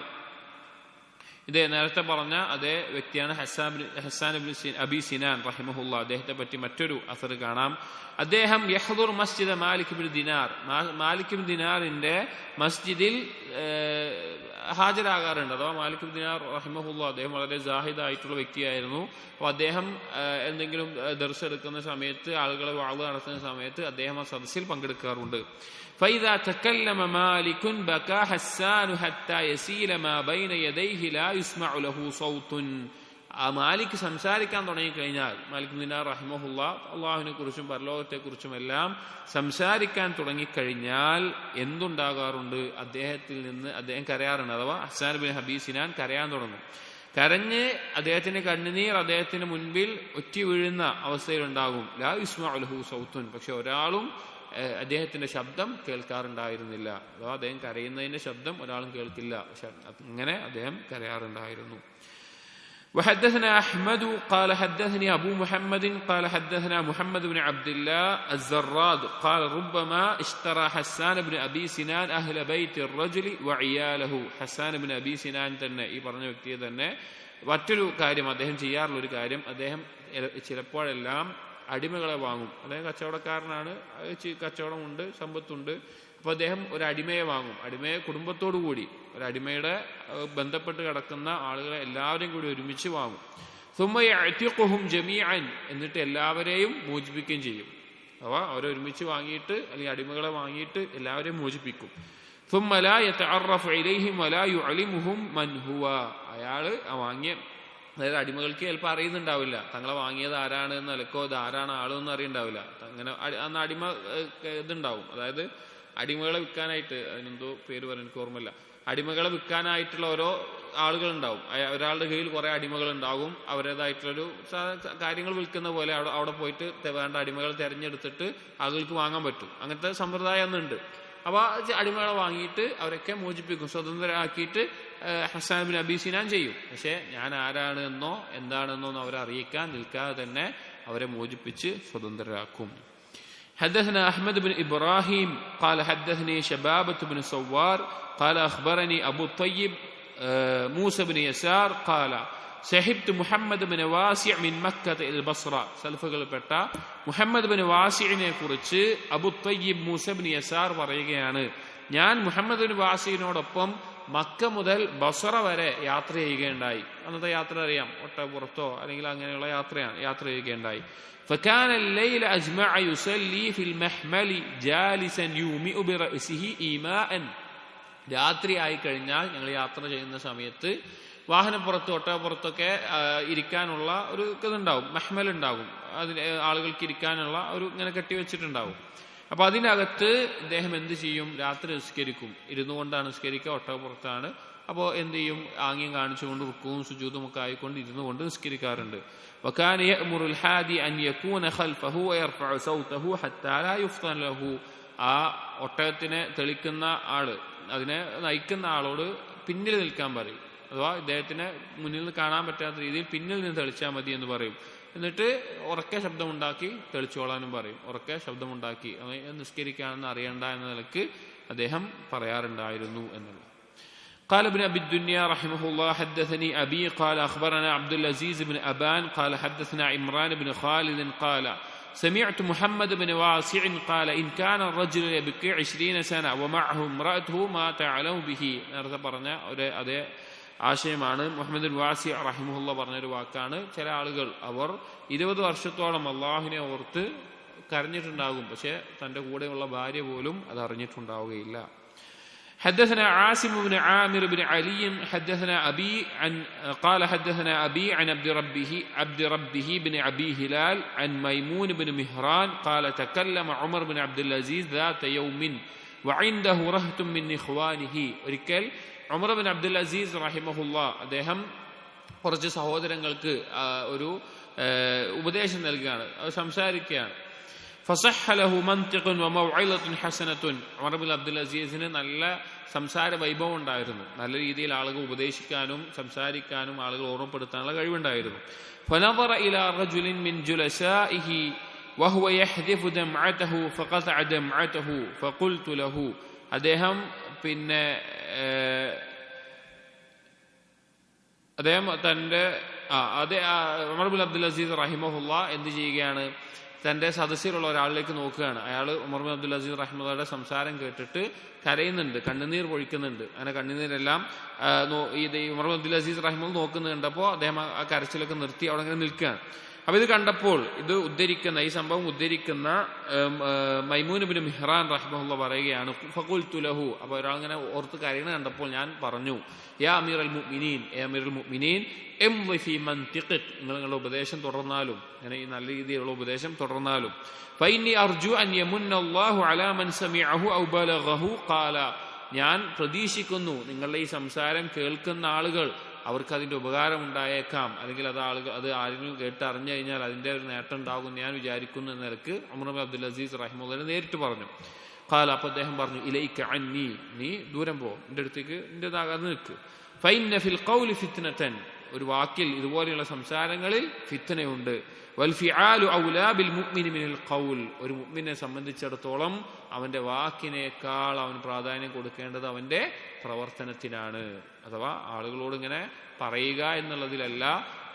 A: ഇത് നേരത്തെ പറഞ്ഞ അതേ വ്യക്തിയാണ് ഹസ്സാൻ ഇബ്നു അബി സിനാൻ റഹിമഹുല്ല. അദ്ദേഹത്തെ പറ്റി മറ്റൊരു അസർ കാണാം. അദ്ദേഹം യഹ്ദുർ മസ്ജിദ് മാലിക് ഇബ്നു ദിനാർ, മാലിക് ഇബ്നു ദിനാറിന്റെ മസ്ജിദിൽ ഹാജരാകാറുണ്ട്. അഥവാ മാലിക് ഇബ്നു ദിനാർ റഹിമഹുല്ല അദ്ദേഹം വളരെ സാഹിദായിട്ടുള്ള വ്യക്തിയായിരുന്നു. അപ്പോൾ അദ്ദേഹം എന്തെങ്കിലും ദർസ് എടുക്കുന്ന സമയത്ത്, ആളുകളെ വാള് നടത്തുന്ന സമയത്ത് അദ്ദേഹം ആ സദസ്സിൽ പങ്കെടുക്കാറുണ്ട്. فإذا تكلم مالك بكى حسان حتى يسيل ما بين يديه لا يسمع له صوت. മാലിക് സംസാരിക്കാൻ തുടങ്ങിക്കഴിഞ്ഞാൽ, മാലിക് ബിൻ ദിനാർ റഹിമഹുല്ല അള്ളാഹുവിനെ കുറിച്ചും പരലോകത്തെക്കുറിച്ചും എല്ലാം സംസാരിക്കാൻ തുടങ്ങിക്കഴിഞ്ഞാൽ എന്തുണ്ടാകാറുണ്ട്, അദ്ദേഹത്തിൽ നിന്ന് അദ്ദേഹം കരയാറുണ്ട്. അഥവാ ഹസ്സാൻ ബിൻ അബീ സിനാൻ കരയാൻ തുടങ്ങും. കരഞ്ഞ് അദ്ദേഹത്തിന്റെ കണ്ണുനീർ അദ്ദേഹത്തിന് മുൻപിൽ ഒറ്റി വീഴുന്ന അവസ്ഥയിലുണ്ടാകും. ലാ യുസ്മഉ ലഹു സൗത്തുൻ. പക്ഷെ ഒരാളും അദ്ദേഹത്തിന്റെ ശബ്ദം കേൾക്കാറുണ്ടായിരുന്നില്ല. അഥവാ അദ്ദേഹം കരയുന്നതിന്റെ ശബ്ദം ഒരാളും കേൾക്കില്ല. പക്ഷെ അങ്ങനെ അദ്ദേഹം കരയാറുണ്ടായിരുന്നു. وحدثنا أحمد قال حدثني أبو محمد قال حدثنا محمد بن عبد الله الزراد قال ربما اشترى حسان بن أبي سنان أهل بيت الرجل وعياله. حسان بن أبي سنان തന്നെ ഈ പറഞ്ഞ വ്യക്തിയെ തന്നെ മറ്റൊരു കാര്യം അദ്ദേഹം ചെയ്യാറുള്ള ഒരു കാര്യം, അദ്ദേഹം ചിലപ്പോഴെല്ലാം അടിമകളെ വാങ്ങും. അദ്ദേഹം കച്ചവടക്കാരനാണ്, കച്ചവടമുണ്ട്, സമ്പത്തുണ്ട്. അപ്പൊ അദ്ദേഹം ഒരു അടിമയെ വാങ്ങും. അടിമയെ കുടുംബത്തോടു കൂടി, ഒരു അടിമയുടെ ബന്ധപ്പെട്ട് കിടക്കുന്ന ആളുകളെ എല്ലാവരെയും കൂടി ഒരുമിച്ച് വാങ്ങും. ثم يعتقهم جميعا. എന്നിട്ട് എല്ലാവരെയും മോചിപ്പിക്കുകയും ചെയ്യും. അഥവാ അവരെ ഒരുമിച്ച് വാങ്ങിയിട്ട് അല്ലെങ്കിൽ അടിമകളെ വാങ്ങിയിട്ട് എല്ലാവരെയും മോചിപ്പിക്കും. ثم لا يتعرف إليهم ولا يعلمهم من هو. അയാള് വാങ്ങിയ, അതായത് അടിമകൾക്ക് ചിലപ്പോൾ അറിയുന്നുണ്ടാവില്ല തങ്ങളെ വാങ്ങിയത് ആരാണ് എന്ന നിലക്കോ ഇത് ആരാണ് ആളെന്ന് അറിയുണ്ടാവില്ല. അങ്ങനെ അന്ന് അടിമ ഇതുണ്ടാവും, അതായത് അടിമകളെ വിൽക്കാനായിട്ട്, അതിനെന്തോ പേര് പറയാൻ എനിക്ക് ഓർമ്മയില്ല, അടിമകളെ വിൽക്കാനായിട്ടുള്ള ഓരോ ആളുകളുണ്ടാവും. ഒരാളുടെ കീഴിൽ കുറെ അടിമകൾ ഉണ്ടാകും. അവരുടേതായിട്ടുള്ളൊരു കാര്യങ്ങൾ വിൽക്കുന്ന പോലെ അവിടെ പോയിട്ട് വേണ്ട അടിമകൾ തിരഞ്ഞെടുത്തിട്ട് ആളുകൾക്ക് വാങ്ങാൻ പറ്റും. അങ്ങനത്തെ സമ്പ്രദായം ഒന്നുണ്ട്. അപ്പൊ അടിമകളെ വാങ്ങിയിട്ട് അവരൊക്കെ മോചിപ്പിക്കും, സ്വതന്ത്രരാക്കിയിട്ട്
B: ഹസ്സാൻ ബിൻ അബീ സിനാൻ ചെയ്യും. പക്ഷെ ഞാൻ ആരാണ് എന്നോ എന്താണെന്നോ അവരെ അറിയിക്കാൻ നിൽക്കാതെ തന്നെ അവരെ മോചിപ്പിച്ച് സ്വതന്ത്രരാക്കും. حدثنا أحمد بن إبراهيم قال حدثني شبابة بن سوار قال أخبرني أبو الطيب موسى بن يسار قال സഹിബ്തു മുഹമ്മദ് ബിൻ വാസി മിൻ മക്കത്ത് ഇൽ ബസ്ര. സലഫുകൾപ്പെട്ട മുഹമ്മദ് ബിൻ വാസിഇനെ കുറിച്ച് Abu Tayyib Musa bin Yasar പറയുകയാണ്, ഞാൻ മുഹമ്മദ് ബിൻ വാസിഇനോടൊപ്പം മക്ക മുതൽ ബസ്ര വരെ യാത്ര ചെയ്യുകയുണ്ടായി. അന്നത്തെ യാത്ര അറിയാം, ഒട്ടകപ്പുറത്തോ അല്ലെങ്കിൽ അങ്ങനെയുള്ള യാത്ര ചെയ്യുകയുണ്ടായി. فكان الليل أجمع يصلي في المحمل جالسا يومئ برأسه إيماء. രാത്രി ആയി കഴിഞ്ഞാൽ ഞങ്ങൾ യാത്ര ചെയ്യുന്ന സമയത്ത് വാഹനപ്പുറത്തും ഒട്ടകപ്പുറത്തൊക്കെ ഇരിക്കാനുള്ള ഒരു ഇതുണ്ടാവും, മെഹ്മൽ ഉണ്ടാകും, അതിന് ആളുകൾക്ക് ഇരിക്കാനുള്ള ഒരു ഇങ്ങനെ കെട്ടിവെച്ചിട്ടുണ്ടാവും. അപ്പൊ അതിനകത്ത് ഇദ്ദേഹം എന്ത് ചെയ്യും? രാത്രി നിസ്കരിക്കും. ഇരുന്നു കൊണ്ടാണ് നിസ്കരിക്കുക, ഒട്ടകപ്പുറത്താണ്. അപ്പോൾ എന്ത് ചെയ്യും? ആംഗ്യം കാണിച്ചുകൊണ്ട് റുക്കുവും സുജൂദും ഒക്കെ ആയിക്കൊണ്ട് ഇരുന്നു കൊണ്ട് നിസ്കരിക്കാറുണ്ട്. وكان يأمر الحادي أن يكون خلفه ويرفع صوته حتى لا يفطن له. ആ ഒട്ടകത്തിനെ തെളിക്കുന്ന ആള്, അതിനെ നയിക്കുന്ന ആളോട് പിന്നിൽ നിൽക്കാൻ പറയും. അഥവാ ഇദ്ദേഹത്തിന് മുന്നിൽ നിന്ന് കാണാൻ പറ്റാത്ത രീതിയിൽ പിന്നിൽ നിന്ന് തെളിച്ചാൽ മതി എന്ന് പറയും. എന്നിട്ട് ഉറക്കെ ശബ്ദമുണ്ടാക്കി തെളിച്ചോളാനും പറയും. ഉറക്കെ ശബ്ദമുണ്ടാക്കി നിസ്കരിക്കാണെന്ന് അറിയണ്ട എന്ന നിലക്ക് അദ്ദേഹം പറയാറുണ്ടായിരുന്നു എന്നുള്ളത്. قال ابن أبي الدنيا رحمه الله حدثني أبي قال أخبرنا عبد العزيز بن أبان قال حدثنا عمران بن خالد قال سمعت محمد بن واسع قال إن كان الرجل يبكي 20 سنة ومعه امرأته ما تعلم به. നേരത്തെ പറഞ്ഞ അതേ ആശയമാണ് മുഹമ്മദ് ബിൻ വാസി റഹിമഹുല്ലാ പറഞ്ഞൊരു വാക്കാണ്. ചില ആളുകൾ അവർ 20 വർഷത്തോളം അള്ളാഹുവിനെ ഓർത്ത് കരഞ്ഞിട്ടുണ്ടാകും, പക്ഷെ തന്റെ കൂടെയുള്ള ഭാര്യ പോലും അത് അറിഞ്ഞിട്ടുണ്ടാവുകയില്ല. حدثنا عاصم بن عامر بن علي حدثنا أبي قال حدثنا أبي عن عبد ربه بن أبي هلال عن ميمون بن مهران قال تكلم عمر بن عبد العزيز ذات يوم وعنده رهط من إخوانه. ഒരിക്കൽ ഉമർ ബിൻ അബ്ദുൽ അസീസ് റഹിമഹുല്ലാ അദ്ദേഹം കുറച്ച് സഹോദരങ്ങൾക്ക് ഒരു ഉപദേശം നൽകുകയാണ്, അത് സംസാരിക്കുകയാണ്. فصح له منطق وموعظة حسنة. ഉമർ ബിൻ അബ്ദുൽ അസീസിന് നല്ല സംസാര വൈഭവം ഉണ്ടായിരുന്നു, നല്ല രീതിയിൽ ആളുകൾ ഉപദേശിക്കാനും സംസാരിക്കാനും ആളുകൾ ഓർമ്മപ്പെടുത്താനുള്ള കഴിവുണ്ടായിരുന്നു. فنظر إلى رجل من جلسائه وهو يحذف دمعته فقطع دمعته فقلت له. അദ്ദേഹം തന്റെ ഉമർ ബിൻ അബ്ദുൽ അസീസ് റഹിമഹുല്ലാ എന്ത് ചെയ്യുകയാണ്? തന്റെ സദസ്സിലുള്ള ഒരാളിലേക്ക് നോക്കുകയാണ്. അയാൾ ഉമർ ബിൻ അബ്ദുൽ അസീസ് റഹിമഹുല്ലയുടെ സംസാരം കേട്ടിട്ട് കരയുന്നുണ്ട്, കണ്ണുനീർ പൊഴിക്കുന്നുണ്ട്. അങ്ങനെ കണ്ണുനീരെല്ലാം ഉമർ ബിൻ അബ്ദുൽ അസീസ് റഹിമഹുല്ല നോക്കുന്നത് കണ്ടപ്പോൾ അദ്ദേഹം ആ കരച്ചിലൊക്കെ നിർത്തി അവിടെ അങ്ങനെ നിൽക്കുകയാണ്. അപ്പൊ ഇത് കണ്ടപ്പോൾ ഈ സംഭവം ഉദ്ധരിക്കുന്ന മൈമൂൻ ബിൻ മിഹ്റാൻ റഹിമഹുല്ല പറയുകയാണ്, ഫഖുൽതു ലഹു. അപ്പൊ ഒരാളിങ്ങനെ ഓർത്ത് കരയണ കണ്ടപ്പോൾ ഞാൻ പറഞ്ഞു, യാ അമീറൽ മുഅ്മിനീൻ, അമീറുൽ മുഅ്മിനീൻ ഇംളി ഫീ മൻതിഖിക്. നിങ്ങളുടെ ഉപദേശം തുടർന്നാലും, അങ്ങനെ ഈ നല്ല രീതിയിലുള്ള ഉപദേശം തുടർന്നാലും. ഫഇന്നി അർജു അൻ യമുന്നല്ലാഹു അലാ മൻ സമിഅഹു ഔ ബലഗഹു ഖാല. ഞാൻ പ്രതീക്ഷിക്കുന്നു നിങ്ങളുടെ ഈ സംസാരം കേൾക്കുന്ന ആളുകൾ അവർക്ക് അതിന്റെ ഉപകാരം ഉണ്ടായേക്കാം, അല്ലെങ്കിൽ അത് ആരെങ്കിലും കേട്ടറിഞ്ഞു കഴിഞ്ഞാൽ അതിന്റെ ഒരു നേട്ടം ഉണ്ടാകും ഞാൻ വിചാരിക്കുന്നു എന്ന നിലക്ക് ഉമർ ബിൻ അബ്ദുൽ അസീസ് റഹിമഹുല്ലാഹ് നേരിട്ട് പറഞ്ഞു. ഖാല, അപ്പോൾ അദ്ദേഹം പറഞ്ഞു, ഇലൈക അന്നി, നീ ദൂരം പോ, എൻ്റെ അടുത്തേക്ക് നിന്റേതാകാതെ നിൽക്ക്. ഫഇന്ന ഫിൽ ഖൗലി ഫിത്നതൻ, ഒരു വാക്കിൽ ഇതുപോലെയുള്ള സംസാരങ്ങളിൽ ഫിത്നയുണ്ട്. വൽ ഫിആലു ഔലാ ബിൽ മുഅ്മിനി മിനൽ ഖൗൽ, ഒരു മുഅ്മിനെ സംബന്ധിച്ചിടത്തോളം അവന്റെ വാക്കിനേക്കാൾ അവൻ പ്രാധാന്യം കൊടുക്കേണ്ടത് അവന്റെ പ്രവർത്തനത്തിനാണ്. അഥവാ ആളുകളോട് ഇങ്ങനെ പറയുക എന്നുള്ളതിലല്ല,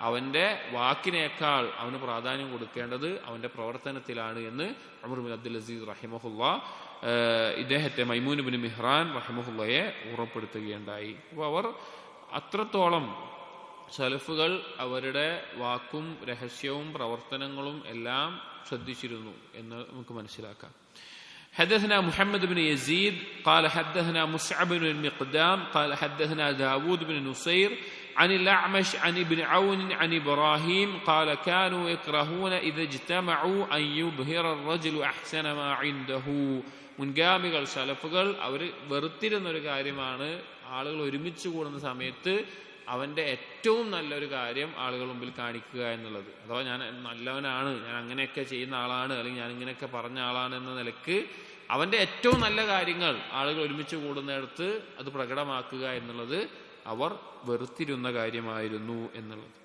B: അവന്റെ വാക്കിനേക്കാൾ അവന് പ്രാധാന്യം കൊടുക്കേണ്ടത് അവന്റെ പ്രവർത്തനത്തിലാണ് എന്ന് ഉമർ ബിൻ അബ്ദുൽ അസീസ് റഹിമഹുല്ലാ ഇദ്ദേഹത്തെ മൈമൂൻ ബിൻ മിഹ്റാൻ റഹിമഹുല്ലയെ ഓർമ്മപ്പെടുത്തുകയുണ്ടായി. അപ്പോൾ അവർ അത്രത്തോളം സലഫുകൾ അവരുടെ വാക്കും രഹസ്യവും പ്രവർത്തനങ്ങളും എല്ലാം ശ്രദ്ധിച്ചിരുന്നു എന്ന് നമുക്ക് മനസ്സിലാക്കാം. حدثنا محمد بن يزيد قال حدثنا مصعب بن المقدام قال حدثنا داود بن نصير عن الأعمش عن ابن عون عن إبراهيم قال كانوا يكرهون إذا اجتمعوا أن يظهر الرجل أحسن ما عنده. മുൻഗാമികൾ സലഫുകൾ അവർ വെറുത്തിരുന്ന ഒരു കാര്യമാണ് ആളുകൾ ഒരുമിച്ച് കൂടുന്ന സമയത്ത് അവന്റെ ഏറ്റവും നല്ലൊരു കാര്യം ആളുകൾ മുമ്പിൽ കാണിക്കുക എന്നുള്ളത്. അഥവാ ഞാൻ നല്ലവനാണ്, ഞാൻ അങ്ങനെയൊക്കെ ചെയ്യുന്ന ആളാണ്, അല്ലെങ്കിൽ ഞാൻ ഇങ്ങനെയൊക്കെ പറഞ്ഞ ആളാണ് എന്ന നിലക്ക് അവന്റെ ഏറ്റവും നല്ല കാര്യങ്ങൾ ആളുകൾ ഒരുമിച്ച് കൂടുന്നിടത്ത് അത് പ്രകടമാക്കുക എന്നുള്ളത് അവർ വെറുത്തിരുന്ന കാര്യമായിരുന്നു എന്നുള്ളത്.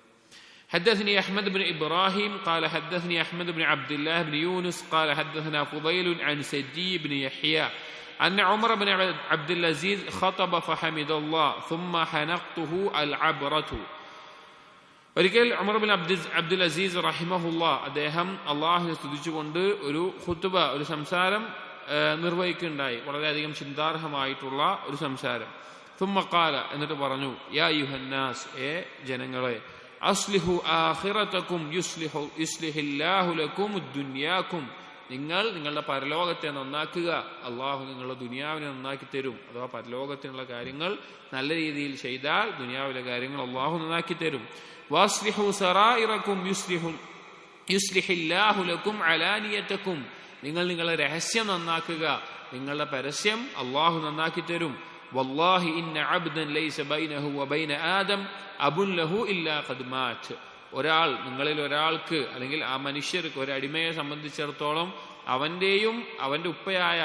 B: حدثني أحمد بن إبراهيم قال حدثني أحمد بن عبد الله بن يونس قال حدثنا فضيل عن سدي بن يحيى أن عمر بن عبد العزيز خطب فحمد الله ثم حنقته العبرة. ഒരിക്കൽ ഉമർ ബിൻ അബ്ദുൽ അസീസ് റഹിമഹുല്ല അദ്ദേഹം അള്ളാഹുവിനെ സ്തുതിച്ചുകൊണ്ട് ഒരു ഖുത്ബ, ഒരു സംസാരം നിർവഹിക്കുകയുണ്ടായി. വളരെയധികം ചിന്താർഹമായിട്ടുള്ള ഒരു സംസാരം. ثم قال, എന്നിട്ട് പറഞ്ഞു, യാ അയ്യുഹന്നാസ്, ഏ ജനങ്ങളെ, അസ്ലിഹു ആഖിറതകും യുസ്ലിഹില്ലാഹു ലക്കും ദുനിയാകും, നിങ്ങൾ നിങ്ങളുടെ പരലോകത്തെ നന്നാക്കുക, അള്ളാഹു നിങ്ങളുടെ ദുനിയാവിനെ നന്നാക്കി തരും. അഥവാ പരലോകത്തിനുള്ള കാര്യങ്ങൾ നല്ല രീതിയിൽ ചെയ്താൽ ദുനിയാവിലെ കാര്യങ്ങൾ അള്ളാഹു നന്നാക്കി തരും. വാസ്ലിഹു സറായിറകും യുസ്ലിഹില്ലാഹു ലക്കും അലാനിയതകും, നിങ്ങൾ നിങ്ങളുടെ രഹസ്യം നന്നാക്കുക, നിങ്ങളുടെ പരസ്യം അള്ളാഹു നന്നാക്കി തരും. വല്ലാഹി ഇന്ന അബ്ദൻ ലൈസ ബൈനഹു വബൈന ആദം അബുൻ ലഹു ഇല്ലാ ഖദ് മാത്. നിങ്ങളിൽ ഒരാൾക്ക് അല്ലെങ്കിൽ ആ മനുഷ്യർക്ക്, ഒരു അടിമയെ സംബന്ധിച്ചിടത്തോളം അവന്റെയും അവന്റെ ഉപ്പയായ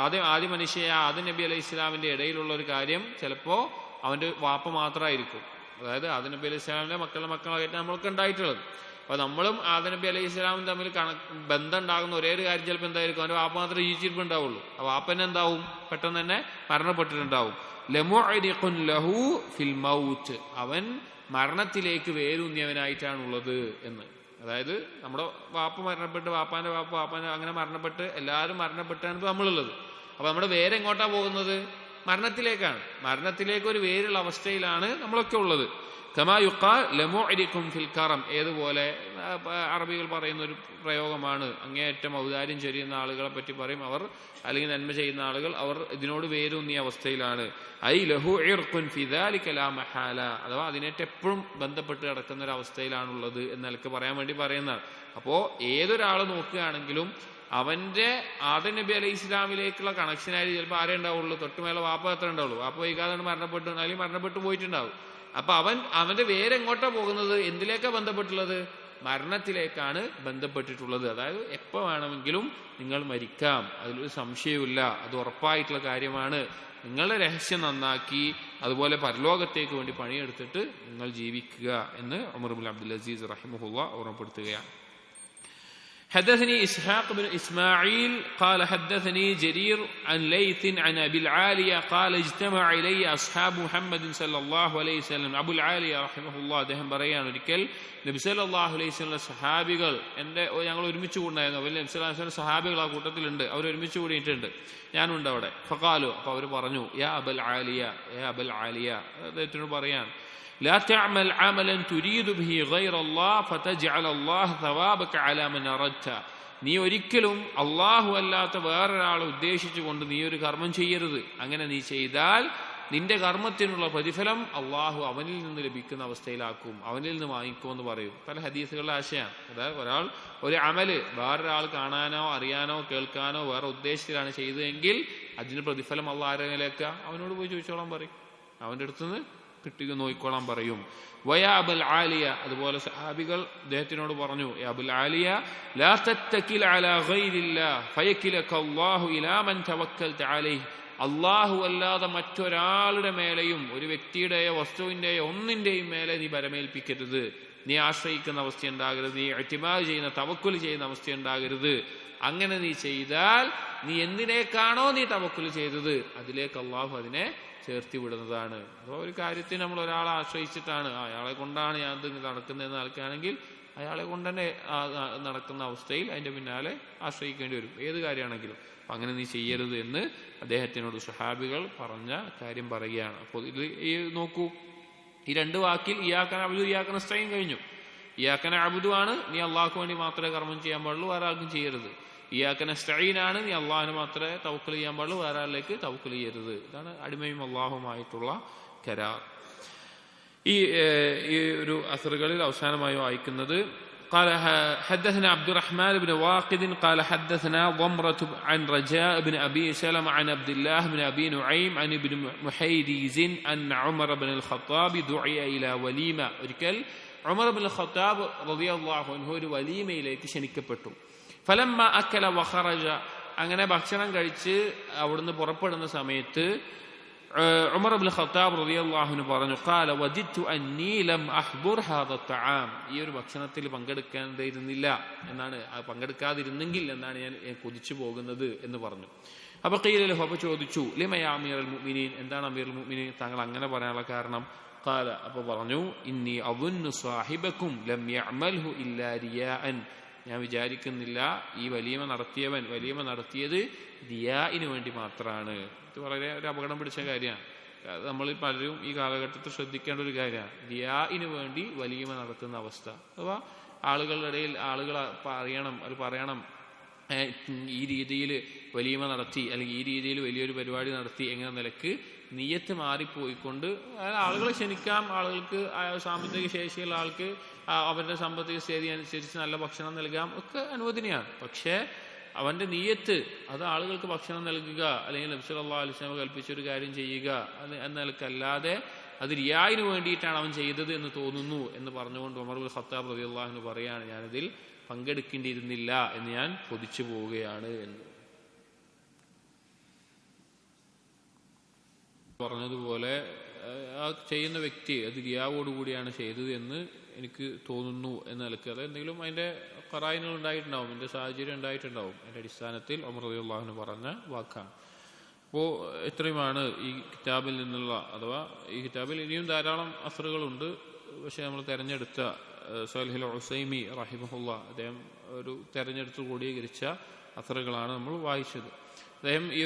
B: ആദ്യ മനുഷ്യയായ ആദം നബി അലൈഹി ഇസ്ലാമിന്റെ ഇടയിലുള്ള ഒരു കാര്യം ചിലപ്പോ അവന്റെ വാപ്പ മാത്രമായിരിക്കും. അതായത് ആദം നബി അലൈഹി ഇസ്ലാമിന്റെ മക്കളായിട്ട് നമ്മൾക്ക് ഉണ്ടായിട്ടുള്ളത്. അപ്പൊ നമ്മളും ആദം നബി അലൈഹി ഇസ്ലാമും തമ്മിൽ ബന്ധം ഉണ്ടാകുന്ന ഒരേ ഒരു കാര്യം ചിലപ്പോൾ എന്തായിരിക്കും, അവന്റെ വാപ്പ മാത്രമേ ജീവിച്ചിട്ടുണ്ടാവുള്ളൂ. ആ വാപ്പന്നെ എന്താവും, പെട്ടെന്ന് തന്നെ മരണപ്പെട്ടിട്ടുണ്ടാവും. ലമുഅരിഖുൻ ലഹു ഫിൽ മൗത്ത്, അവൻ മരണത്തിലേക്ക് വേരൂന്നിയവനായിട്ടാണുള്ളത് എന്ന്. അതായത് നമ്മുടെ വാപ്പ മരണപ്പെട്ട്, വാപ്പാന്റെ അങ്ങനെ മരണപ്പെട്ട്, എല്ലാവരും മരണപ്പെട്ടാണ് ഇപ്പൊ നമ്മളുള്ളത്. അപ്പൊ നമ്മുടെ വേരെങ്ങോട്ടാ പോകുന്നത്? മരണത്തിലേക്കാണ്. മരണത്തിലേക്ക് ഒരു വേരുള്ള അവസ്ഥയിലാണ് നമ്മളൊക്കെ ഉള്ളത്. കമാ യുഖാൽ ലമുഅരിഖും ഫിൽ കറം, ഏതുപോലെ അറബികൾ പറയുന്ന ഒരു പ്രയോഗമാണ്. അങ്ങേയറ്റം ഔദാര്യം ചൊരിയുന്ന ആളുകളെ പറ്റി പറയും, അവർ അല്ലെങ്കിൽ നന്മ ചെയ്യുന്ന ആളുകൾ, അവർ ഇതിനോട് വേരൂന്നിയ അവസ്ഥയിലാണ്. ഐ ലഹു ഇർഖുൻ ഫി ദാലിക ലാ മഹാല, അഥവാ അതിനേറ്റ് എപ്പോഴും ബന്ധപ്പെട്ട് കിടക്കുന്ന ഒരു അവസ്ഥയിലാണുള്ളത് എന്നൊക്കെ പറയാൻ വേണ്ടി പറയുന്നതാണ്. അപ്പോ ഏതൊരാൾ നോക്കുകയാണെങ്കിലും അവന്റെ ആദം നബി അലൈഹി ഇസ്ലാമിലേക്കുള്ള കണക്ഷനായി ചിലപ്പോൾ ആരേ ഉണ്ടാവുള്ളൂ, തൊട്ടുമേലെ വാപ്പ എത്ര ഉണ്ടാവുള്ളൂ. വാപ്പ വൈകാതെ മരണപ്പെട്ടു, അല്ലെങ്കിൽ മരണപ്പെട്ടു പോയിട്ടുണ്ടാവും. അപ്പൊ അവന്റെ വേരെങ്ങോട്ടാ പോകുന്നത്? എന്തിലേക്കാ ബന്ധപ്പെട്ടുള്ളത്? മരണത്തിലേക്കാണ് ബന്ധപ്പെട്ടിട്ടുള്ളത്. അതായത് എപ്പോ വേണമെങ്കിലും നിങ്ങൾ മരിക്കാം, അതിലൊരു സംശയവുമില്ല, അത് ഉറപ്പായിട്ടുള്ള കാര്യമാണ്. നിങ്ങളുടെ രഹസ്യം നന്നാക്കി അതുപോലെ പരലോകത്തേക്ക് വേണ്ടി പണിയെടുത്തിട്ട് നിങ്ങൾ ജീവിക്കുക എന്ന് ഉമർ ബിൻ അബ്ദുൽ അസീസ് റഹിമഹുല്ലാ ഓർമ്മപ്പെടുത്തുകയാണ്. حدثني إسحاق بن إسماعيل قال حدثني جرير عن ليث عن أبي العالية قال اجتمع إلي أصحاب محمد صلى الله عليه وسلم. أبو العالية رحمه الله അദ്ദേഹം പറയാണ്, ഒരിക്കൽ നബി സല്ലല്ലാഹു അലൈഹി വസല്ലം സഹാബികൾ ഞങ്ങൾ ഒരുമിച്ച് കൂടിയായിരുന്നു. നബി സല്ലല്ലാഹു അലൈഹി വസല്ലം സഹാബികൾ ആ കൂട്ടത്തിലുണ്ട്, അവർ ഒരുമിച്ച് കൂടിയിട്ടുണ്ട്, ഞാനുണ്ട് അവിടെ. ഫഖാലു, അപ്പോൾ അവർ പറഞ്ഞു, യാ അബൽ ആലിയ, യാ അബൽ ആലിയ, അദ്ദേഹത്തിനോട് പറയാണ്, لا تعمل عملا تريد به غير الله فتجعل الله ثوابك على من أردت. നീ ഒരിക്കലും അള്ളാഹു അല്ലാത്ത വേറൊരാളെ ഉദ്ദേശിച്ചുകൊണ്ട് നീ ഒരു കർമ്മം ചെയ്യരുത്. അങ്ങനെ നീ ചെയ്താൽ നിന്റെ കർമ്മത്തിനുള്ള പ്രതിഫലം അള്ളാഹു അവനിൽ നിന്ന് ലഭിക്കുന്ന അവസ്ഥയിലാക്കും, അവനിൽ നിന്ന് വാങ്ങിക്കുമെന്ന് പറയും. പല ഹദീസുകളുടെ ആശയമാണ്. അതായത് ഒരാൾ ഒരു അമല് വേറൊരാൾ കാണാനോ അറിയാനോ കേൾക്കാനോ വേറെ ഉദ്ദേശത്തിലാണ് ചെയ്തതെങ്കിൽ അതിന് പ്രതിഫലം അള്ളാഹ് ആരെങ്കിലേക്ക് അവനോട് പോയി ചോദിച്ചോളാൻ പറയും, അവന്റെ അടുത്തുനിന്ന് കിട്ടുക നോക്കിക്കോളാൻ പറയും. വയാ അബൽ ആലിയ, അതുപോലെ സഹാബികൾ അദ്ദേഹത്തിനോട് പറഞ്ഞു, യാ അബുൽ ആലിയ ലാ തത്തകിൽ അലാ ഗൈരില്ലാഹ് ഫയകിലക അല്ലാഹു ഇലാ മൻ തവക്കൽത അലൈഹി. അല്ലാഹു അല്ലാതെ മറ്റൊരാളുടെ മേലെയും, ഒരു വ്യക്തിയുടെയോ വസ്തുവിന്റെയോ ഒന്നിന്റെയും മേലെ നീ ബരമേൽപ്പിക്കരുത്. നീ ആശ്രയിക്കുന്ന അവസ്ഥ ഉണ്ടാകരുത്, നീ ഇഅ്തിമാദ് ചെയ്യുന്ന തവക്കുൽ ചെയ്യുന്ന അവസ്ഥ ഉണ്ടാകരുത്. അങ്ങനെ നീ ചെയ്താൽ നീ എന്തിനേക്കാണോ നീ തവക്കുൽ ചെയ്തത് അതിലേക്ക് അള്ളാഹു അതിനെ ചേർത്തി വിടുന്നതാണ്. അപ്പോൾ ഒരു കാര്യത്തിന് നമ്മൾ ഒരാളെ ആശ്രയിച്ചിട്ടാണ്, അയാളെ കൊണ്ടാണ് ഞാൻ ഇത് നടക്കുന്നതെന്ന് ആൾക്കാണെങ്കിൽ അയാളെ കൊണ്ട് തന്നെ നടക്കുന്ന അവസ്ഥയിൽ അതിന്റെ പിന്നാലെ ആശ്രയിക്കേണ്ടി വരും, ഏത് കാര്യമാണെങ്കിലും. അപ്പം അങ്ങനെ നീ ചെയ്യരുത് എന്ന് അദ്ദേഹത്തിനോട് സ്വഹാബികൾ പറഞ്ഞ കാര്യം പറയുകയാണ്. അപ്പോൾ ഇത് നോക്കൂ, ഈ രണ്ട് വാക്കിൽ ഇയ്യാക നഅ്ബുദു ഇയ്യാക നസ്തഈൻ കഴിഞ്ഞു. ഇയ്യാക നഅ്ബുദു ആണ്, നീ അള്ളാഹ്ക്ക് വേണ്ടി മാത്രമേ കർമ്മം ചെയ്യാൻ പാടുള്ളൂ, വേറെ ആർക്കും ചെയ്യരുത്. ഇയ്യാക നസ്തഈൻ ആണ്, നീ അള്ളാഹിനെ മാത്രമേ തവക്കുൽ ചെയ്യാൻ പാടുള്ളൂ, വേറെ ആളിലേക്ക് തവക്കുൽ ചെയ്യരുത്. ഇതാണ് അടിമയും അള്ളാഹുമായിട്ടുള്ള കരാർ. ഈ ഒരു അസറുകളിൽ അവസാനമായി വായിക്കുന്നത് قال حدثنا عبد الرحمن بن واقد قال حدثنا ضمرة عن رجاء بن أبي سلمة عن عبد الله بن أبي نعيم عن ابن محيريز أن عمر بن الخطاب دعي إلى وليمة. ഒരിക്കൽ ഉമർ ബിൻ ഖത്താബ് റളിയല്ലാഹു അൻഹു ഒരു വലീമയിലേക്ക് ക്ഷണിക്കപ്പെട്ടു. ഫലമ്മ അക്കല വഖറജ, അങ്ങനെ ഭക്ഷണം കഴിച്ച് അവിടുന്ന് പുറപ്പെടുന്ന സമയത്ത് ഉമർ ഇബ്നു ഖത്താബ് റളിയല്ലാഹു അൻഹു പറഞ്ഞു ഖാല വജിദ്തു അന്നീ ലം അഹ്ദുർ ഹാദ തആം, ഈ ഒരു ഭക്ഷണത്തിൽ പങ്കെടുക്കാതിരുന്നില്ല എന്നാണ്, പങ്കെടുക്കാതിരുന്നെങ്കിൽ എന്നാണ് ഞാൻ കൊതിച്ചു പോകുന്നത് എന്ന് പറഞ്ഞു. അപ്പൊ ഖീല ലഹു, അപ്പൊ ചോദിച്ചു ലിമ യാ അമീറുൽ മുഅ്മിനീൻ, എന്താണ് അമീറുൽ മുഅ്മിനീൻ താങ്കൾ അങ്ങനെ പറയാനുള്ള കാരണം? ഖാല, അപ്പൊ പറഞ്ഞു ഇന്നി അദുന്നു സാഹിബക്കും ലം യഅമൽഹു ഇല്ലാ റിയാഅൻ, ഞാൻ വിചാരിക്കുന്നില്ല ഈ വലീമ നടത്തിയത് റിയാഇന് വേണ്ടി മാത്രമാണ്. ഇത് വളരെ ഒരു അപകടം പിടിച്ച കാര്യമാണ്. നമ്മൾ പലരും ഈ കാലഘട്ടത്തിൽ ശ്രദ്ധിക്കേണ്ട ഒരു കാര്യമാണ്. റിയാഇന് വേണ്ടി വലീമ നടത്തുന്ന അവസ്ഥ. അഥവാ ആളുകളുടെ ഇടയിൽ ആളുകൾ പറയണം ഈ രീതിയിൽ വലീമ നടത്തി, അല്ലെങ്കിൽ ഈ രീതിയിൽ വലിയൊരു പരിപാടി നടത്തി എന്ന നിലക്ക് നിയ്യത്ത് മാറിപ്പോയിക്കൊണ്ട് ആളുകളെ ക്ഷണിക്കാം, ആളുകൾക്ക് സാമ്പത്തിക ശേഷിയുള്ള ആൾക്ക് അവന്റെ സാമ്പത്തിക സ്ഥിതി അനുസരിച്ച് നല്ല ഭക്ഷണം നൽകാം, ഒക്കെ അനുവദനീയമാണ്. പക്ഷേ അവന്റെ നിയ്യത്ത് അത് ആളുകൾക്ക് ഭക്ഷണം നൽകുക അല്ലെങ്കിൽ നബി സല്ലല്ലാഹു അലൈഹി വസല്ലം കൽപ്പിച്ചൊരു കാര്യം ചെയ്യുക എന്ന നിലക്കല്ലാതെ അത് റിയായിന് വേണ്ടിയിട്ടാണ് അവൻ ചെയ്തത് എന്ന് തോന്നുന്നു എന്ന് പറഞ്ഞുകൊണ്ട് ഉമർ ഇബ്നു ഖത്താബ് റളിയല്ലാഹു അൻഹു പറയാണ്, ഞാനിതിൽ പങ്കെടുക്കേണ്ടിയിരുന്നില്ല എന്ന് ഞാൻ കൊതിച്ചു പോവുകയാണ് എന്ന് പറഞ്ഞതുപോലെ ആ ചെയ്യുന്ന വ്യക്തി അത് റിയാവോടുകൂടിയാണ് ചെയ്തത് എന്ന് എനിക്ക് തോന്നുന്നു എന്ന നിലക്ക് അത് എന്തെങ്കിലും അതിന്റെ ഖറായിനുകൾ ഉണ്ടായിട്ടുണ്ടാവും, അതിന്റെ സാഹചര്യം ഉണ്ടായിട്ടുണ്ടാവും. അതിന്റെ അടിസ്ഥാനത്തിൽ ഉമർ റളിയല്ലാഹു അൻഹു പറഞ്ഞ വാക്കാണ്. അപ്പോൾ ഇത്രയുമാണ് ഈ കിതാബിൽ നിന്നുള്ള, അഥവാ ഈ കിതാബിൽ ഇനിയും ധാരാളം അസ്റുകളുണ്ട്. പക്ഷെ നമ്മൾ തെരഞ്ഞെടുത്ത സലീഹുൽ ഉസൈമി റഹിമഹുല്ലാ അദ്ദേഹം ഒരു തെരഞ്ഞെടുത്ത് ക്രോഡീകരിച്ച അസ്റുകളാണ് നമ്മൾ വായിച്ചത്. അദ്ദേഹം ഈ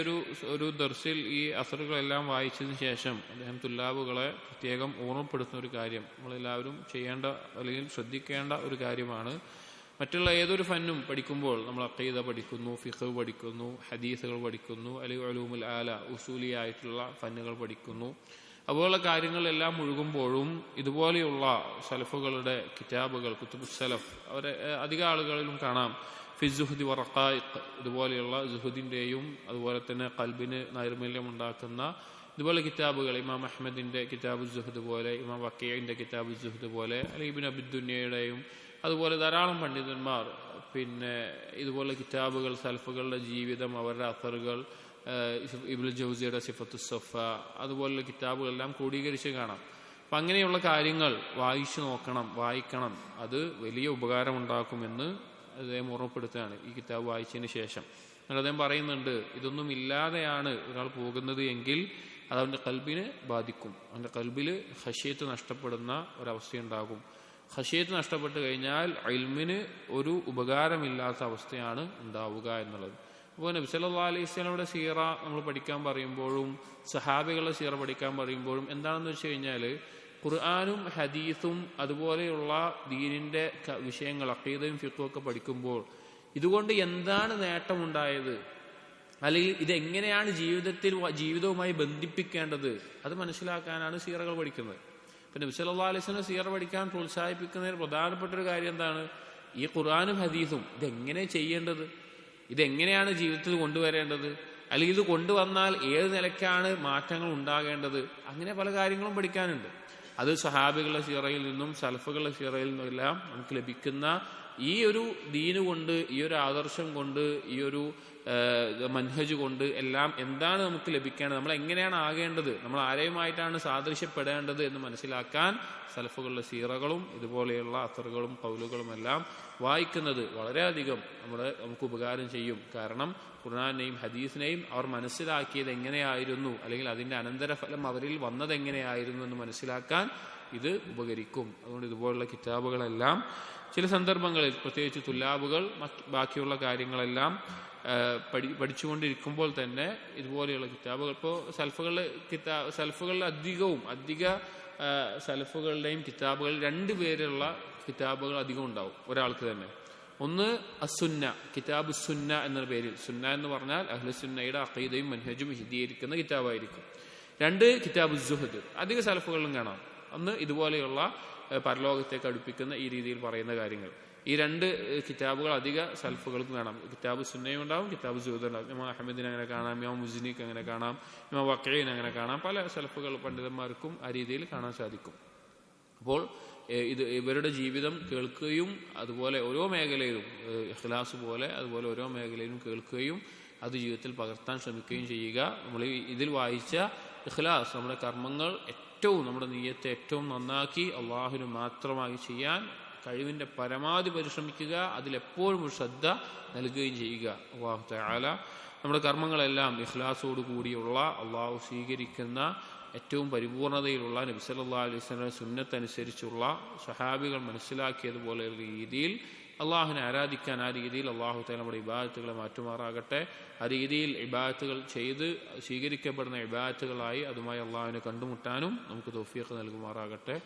B: ഒരു ദർസിൽ ഈ അസ്റുകളെല്ലാം വായിച്ചതിന് ശേഷം അദ്ദേഹം തുല്ലാബുകളെ പ്രത്യേകം ഓർമ്മപ്പെടുത്തുന്ന ഒരു കാര്യം, നമ്മളെല്ലാവരും ചെയ്യേണ്ട അല്ലെങ്കിൽ ശ്രദ്ധിക്കേണ്ട ഒരു കാര്യമാണ്. മറ്റുള്ള ഏതൊരു ഫന്നും പഠിക്കുമ്പോൾ നമ്മൾ അഖീദ പഠിക്കുന്നു, ഫിഖ് പഠിക്കുന്നു, ഹദീസുകൾ പഠിക്കുന്നു, അല്ലെങ്കിൽ ഉലൂമുൽ ആല ഉസൂലിയായിട്ടുള്ള ഫന്നുകൾ പഠിക്കുന്നു, അതുപോലുള്ള കാര്യങ്ങളെല്ലാം മുഴുകുമ്പോഴും ഇതുപോലെയുള്ള സലഫുകളുടെ കിതാബുകൾ, കുത്തുബുസ് സലഫ്, അവരെ അധിക ആളുകളിലും കാണാം ഫിസ്സുഹുദി വറഖായിഖ്, ഇതുപോലെയുള്ള സുഹുദിന്റെയും അതുപോലെ തന്നെ ഖൽബിന് നൈർമല്യം ഉണ്ടാക്കുന്ന ഇതുപോലെ കിതാബുകൾ, ഇമാം അഹ്മദിന്റെ കിതാബു സുഹുദ് പോലെ, ഇമാം വക്കീഇന്റെ കിതാബു സുഹുദ് പോലെ, അല്ലെങ്കിൽ ഇബ്നു അബി ദുനിയയുടെയും അതുപോലെ ധാരാളം പണ്ഡിതന്മാർ പിന്നെ ഇതുപോലെ കിതാബുകൾ, സലഫുകളുടെ ജീവിതം, അവരുടെ അസറുകൾ, ഇബ്നുൽ ജൗസിയുടെ സിഫത്തുസ് സഫ, അതുപോലുള്ള കിതാബുകളെല്ലാം ക്രോഡീകരിച്ച് കാണാം. അപ്പം അങ്ങനെയുള്ള കാര്യങ്ങൾ വായിച്ചു നോക്കണം, വായിക്കണം. അത് വലിയ ഉപകാരമുണ്ടാക്കുമെന്ന് അദ്ദേഹം ഓർമ്മപ്പെടുത്തുകയാണ് ഈ കിതാബ് വായിച്ചതിന് ശേഷം. എന്നാൽ അദ്ദേഹം പറയുന്നുണ്ട്, ഇതൊന്നും ഇല്ലാതെയാണ് ഒരാൾ പോകുന്നത് എങ്കിൽ അത് അവൻ്റെ കൽബിനെ ബാധിക്കും. അവൻ്റെ കൽബിൽ ഖശിയത്ത് നഷ്ടപ്പെടുന്ന ഒരവസ്ഥയുണ്ടാകും. ഖശിയത്ത് നഷ്ടപ്പെട്ട് കഴിഞ്ഞാൽ ഇൽമിന് ഒരു ഉപകാരമില്ലാത്ത അവസ്ഥയാണ് ഉണ്ടാവുക എന്നുള്ളത്. അപ്പോൾ നബി സല്ലല്ലാഹു അലൈഹി വസല്ലമയുടെ സീറ നമ്മൾ പഠിക്കാൻ പറയുമ്പോഴും സഹാബികളുടെ സീറ പഠിക്കാൻ പറയുമ്പോഴും എന്താണെന്ന് വെച്ച് കഴിഞ്ഞാൽ ഖുർആനും ഹദീസും അതുപോലെയുള്ള ദീനിന്റെ വിഷയങ്ങൾ അഖീദയും ഫിഖും ഒക്കെ പഠിക്കുമ്പോൾ ഇതുകൊണ്ട് എന്താണ് നേട്ടമുണ്ടായത്, അല്ലെങ്കിൽ ഇതെങ്ങനെയാണ് ജീവിതവുമായി ബന്ധിപ്പിക്കേണ്ടത്, അത് മനസ്സിലാക്കാനാണ് സീറകൾ പഠിക്കുന്നത്. ഇപ്പം നബി സല്ലല്ലാഹു അലൈഹി വസല്ലം സീറ പഠിക്കാൻ പ്രോത്സാഹിപ്പിക്കുന്നതിന് പ്രധാനപ്പെട്ട ഒരു കാര്യം എന്താണ്? ഈ ഖുർആനും ഹദീസും ഇതെങ്ങനെ ചെയ്യേണ്ടത്, ഇതെങ്ങനെയാണ് ജീവിതത്തിൽ കൊണ്ടുവരേണ്ടത്, അല്ലെങ്കിൽ ഇത് കൊണ്ടുവന്നാൽ ഏത് നിലയ്ക്കാണ് മാറ്റങ്ങൾ ഉണ്ടാകേണ്ടത്, അങ്ങനെ പല കാര്യങ്ങളും പഠിക്കാനുണ്ട്. അത് സഹാബികളുടെ സീറയിൽ നിന്നും സലഫുകളുടെ സീറയിൽ നിന്നും എല്ലാം നമുക്ക് ലഭിക്കുന്ന ഈ ഒരു ദീന് കൊണ്ട്, ഈ ഒരു ആദർശം കൊണ്ട്, ഈ ഒരു മൻഹജ് കൊണ്ട് എല്ലാം എന്താണ് നമുക്ക് ലഭിക്കേണ്ടത്, നമ്മൾ എങ്ങനെയാണ് ആകേണ്ടത്, നമ്മൾ ആരെയുമായിട്ടാണ് സാദൃശ്യപ്പെടേണ്ടത് എന്ന് മനസ്സിലാക്കാൻ സലഫുകളുടെ സീറകളും ഇതുപോലെയുള്ള അസറുകളും ഖൗലുകളും എല്ലാം വായിക്കുന്നത് വളരെയധികം നമുക്ക് ഉപകാരം ചെയ്യും. കാരണം ഖുർആനെയും ഹദീസിനെയും അവർ മനസ്സിലാക്കിയത് എങ്ങനെയായിരുന്നു, അല്ലെങ്കിൽ അതിന്റെ അനന്തരഫലം അവരിൽ വന്നത് എങ്ങനെയായിരുന്നു എന്ന് മനസ്സിലാക്കാൻ ഇത് ഉപകരിക്കും. അതുകൊണ്ട് ഇതുപോലുള്ള കിതാബുകളെല്ലാം ചില സന്ദർഭങ്ങളിൽ, പ്രത്യേകിച്ച് തുല്ലാബുകൾ ബാക്കിയുള്ള കാര്യങ്ങളെല്ലാം പഠിച്ചുകൊണ്ടിരിക്കുമ്പോൾ തന്നെ ഇതുപോലെയുള്ള കിതാബുകൾ, ഇപ്പോൾ സലഫുകളിലെ അധിക സലഫുകളുടെയും കിതാബുകൾ രണ്ടുപേരുള്ള കിതാബുകൾ അധികം ഉണ്ടാവും ഒരാൾക്ക് തന്നെ. ഒന്ന് അസുന്ന, കിതാബ് സുന്ന എന്ന പേരിൽ, സുന്ന എന്ന് പറഞ്ഞാൽ അഹ്ലുസുന്നയുടെ അഖീദയും മൻഹജും വിശദീകരിക്കുന്ന കിതാബായിരിക്കും. രണ്ട് കിതാബ് സുഹദ്, അധിക സലഫുകളിലും കാണാം. ഒന്ന് ഇതുപോലെയുള്ള പരലോകത്തേക്ക് അടുപ്പിക്കുന്ന ഈ രീതിയിൽ പറയുന്ന കാര്യങ്ങൾ. ഈ രണ്ട് കിതാബുകൾ അധിക സലഫുകൾക്കും കാണാം. കിതാബ് സുന്നയും ഉണ്ടാവും, കിതാബ് സുഹദ് ഉണ്ടാവും. ഇമാം അഹമ്മദിനെ അങ്ങനെ കാണാം, ഇമാം മുസ്നിക്ക് അങ്ങനെ കാണാം, ഇമാം വക്കീഇനെ അങ്ങനെ കാണാം. പല സലഫുകൾ പണ്ഡിതന്മാർക്കും ആ രീതിയിൽ കാണാൻ സാധിക്കും. അപ്പോൾ ഇവരുടെ ജീവിതം കേൾക്കുകയും അതുപോലെ ഓരോ മേഖലയിലും ഇഖ്ലാസ് പോലെ അതുപോലെ ഓരോ മേഖലയിലും കേൾക്കുകയും അത് ജീവിതത്തിൽ പകർത്താൻ ശ്രമിക്കുകയും ചെയ്യുക. നമ്മൾ ഇതിൽ വായിച്ച ഇഖ്ലാസ്, നമ്മുടെ കർമ്മങ്ങൾ നമ്മുടെ നിയ്യത്തെ ഏറ്റവും നന്നാക്കി അള്ളാഹുവിന് മാത്രമായി ചെയ്യാൻ കഴിവിൻ്റെ പരമാവധി പരിശ്രമിക്കുക. അതിലെപ്പോഴും ഒരു ശ്രദ്ധ നൽകുകയും ചെയ്യുക. അല്ലാഹു തആല നമ്മുടെ കർമ്മങ്ങളെല്ലാം ഇഖ്ലാസോട് കൂടിയുള്ള, അള്ളാഹു സ്വീകരിക്കുന്ന ഏറ്റവും പരിപൂർണതയിലുള്ള, നബി സല്ലല്ലാഹു അലൈഹി വസല്ലം സുന്നത്തനുസരിച്ചുള്ള, സ്വഹാബികൾ മനസ്സിലാക്കിയതുപോലെ രീതിയിൽ അള്ളാഹുവിനെ ആരാധിക്കാൻ, ആ രീതിയിൽ അള്ളാഹു തആല നമ്മുടെ ഇബാദത്തുകളെ മാറ്റുമാറാകട്ടെ. ആ രീതിയിൽ ഇബാദത്തുകൾ ചെയ്ത് സ്വീകരിക്കപ്പെടുന്ന ഇബാദത്തുകളായി അതുമായി അള്ളാഹുവിനെ കണ്ടുമുട്ടാനും നമുക്ക് തൗഫീഖ് നൽകുമാറാകട്ടെ.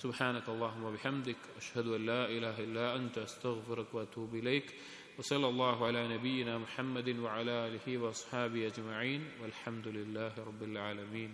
B: സുബ്ഹാനക അല്ലാഹുമ്മ വബിഹംദിക അഷ്ഹദു അൻ ലാ ഇലാഹ ഇല്ലാ അൻത അസ്തഗ്ഫിറുക വഅതൂബു ഇലൈക്. വസല്ലല്ലാഹു അലാ നബിയിനാ മുഹമ്മദിൻ വഅലാ ആലിഹി വഅസ്ഹാബിഹി അജ്മഈൻ വൽഹംദുലില്ലാഹി റബ്ബിൽ ആലമീൻ.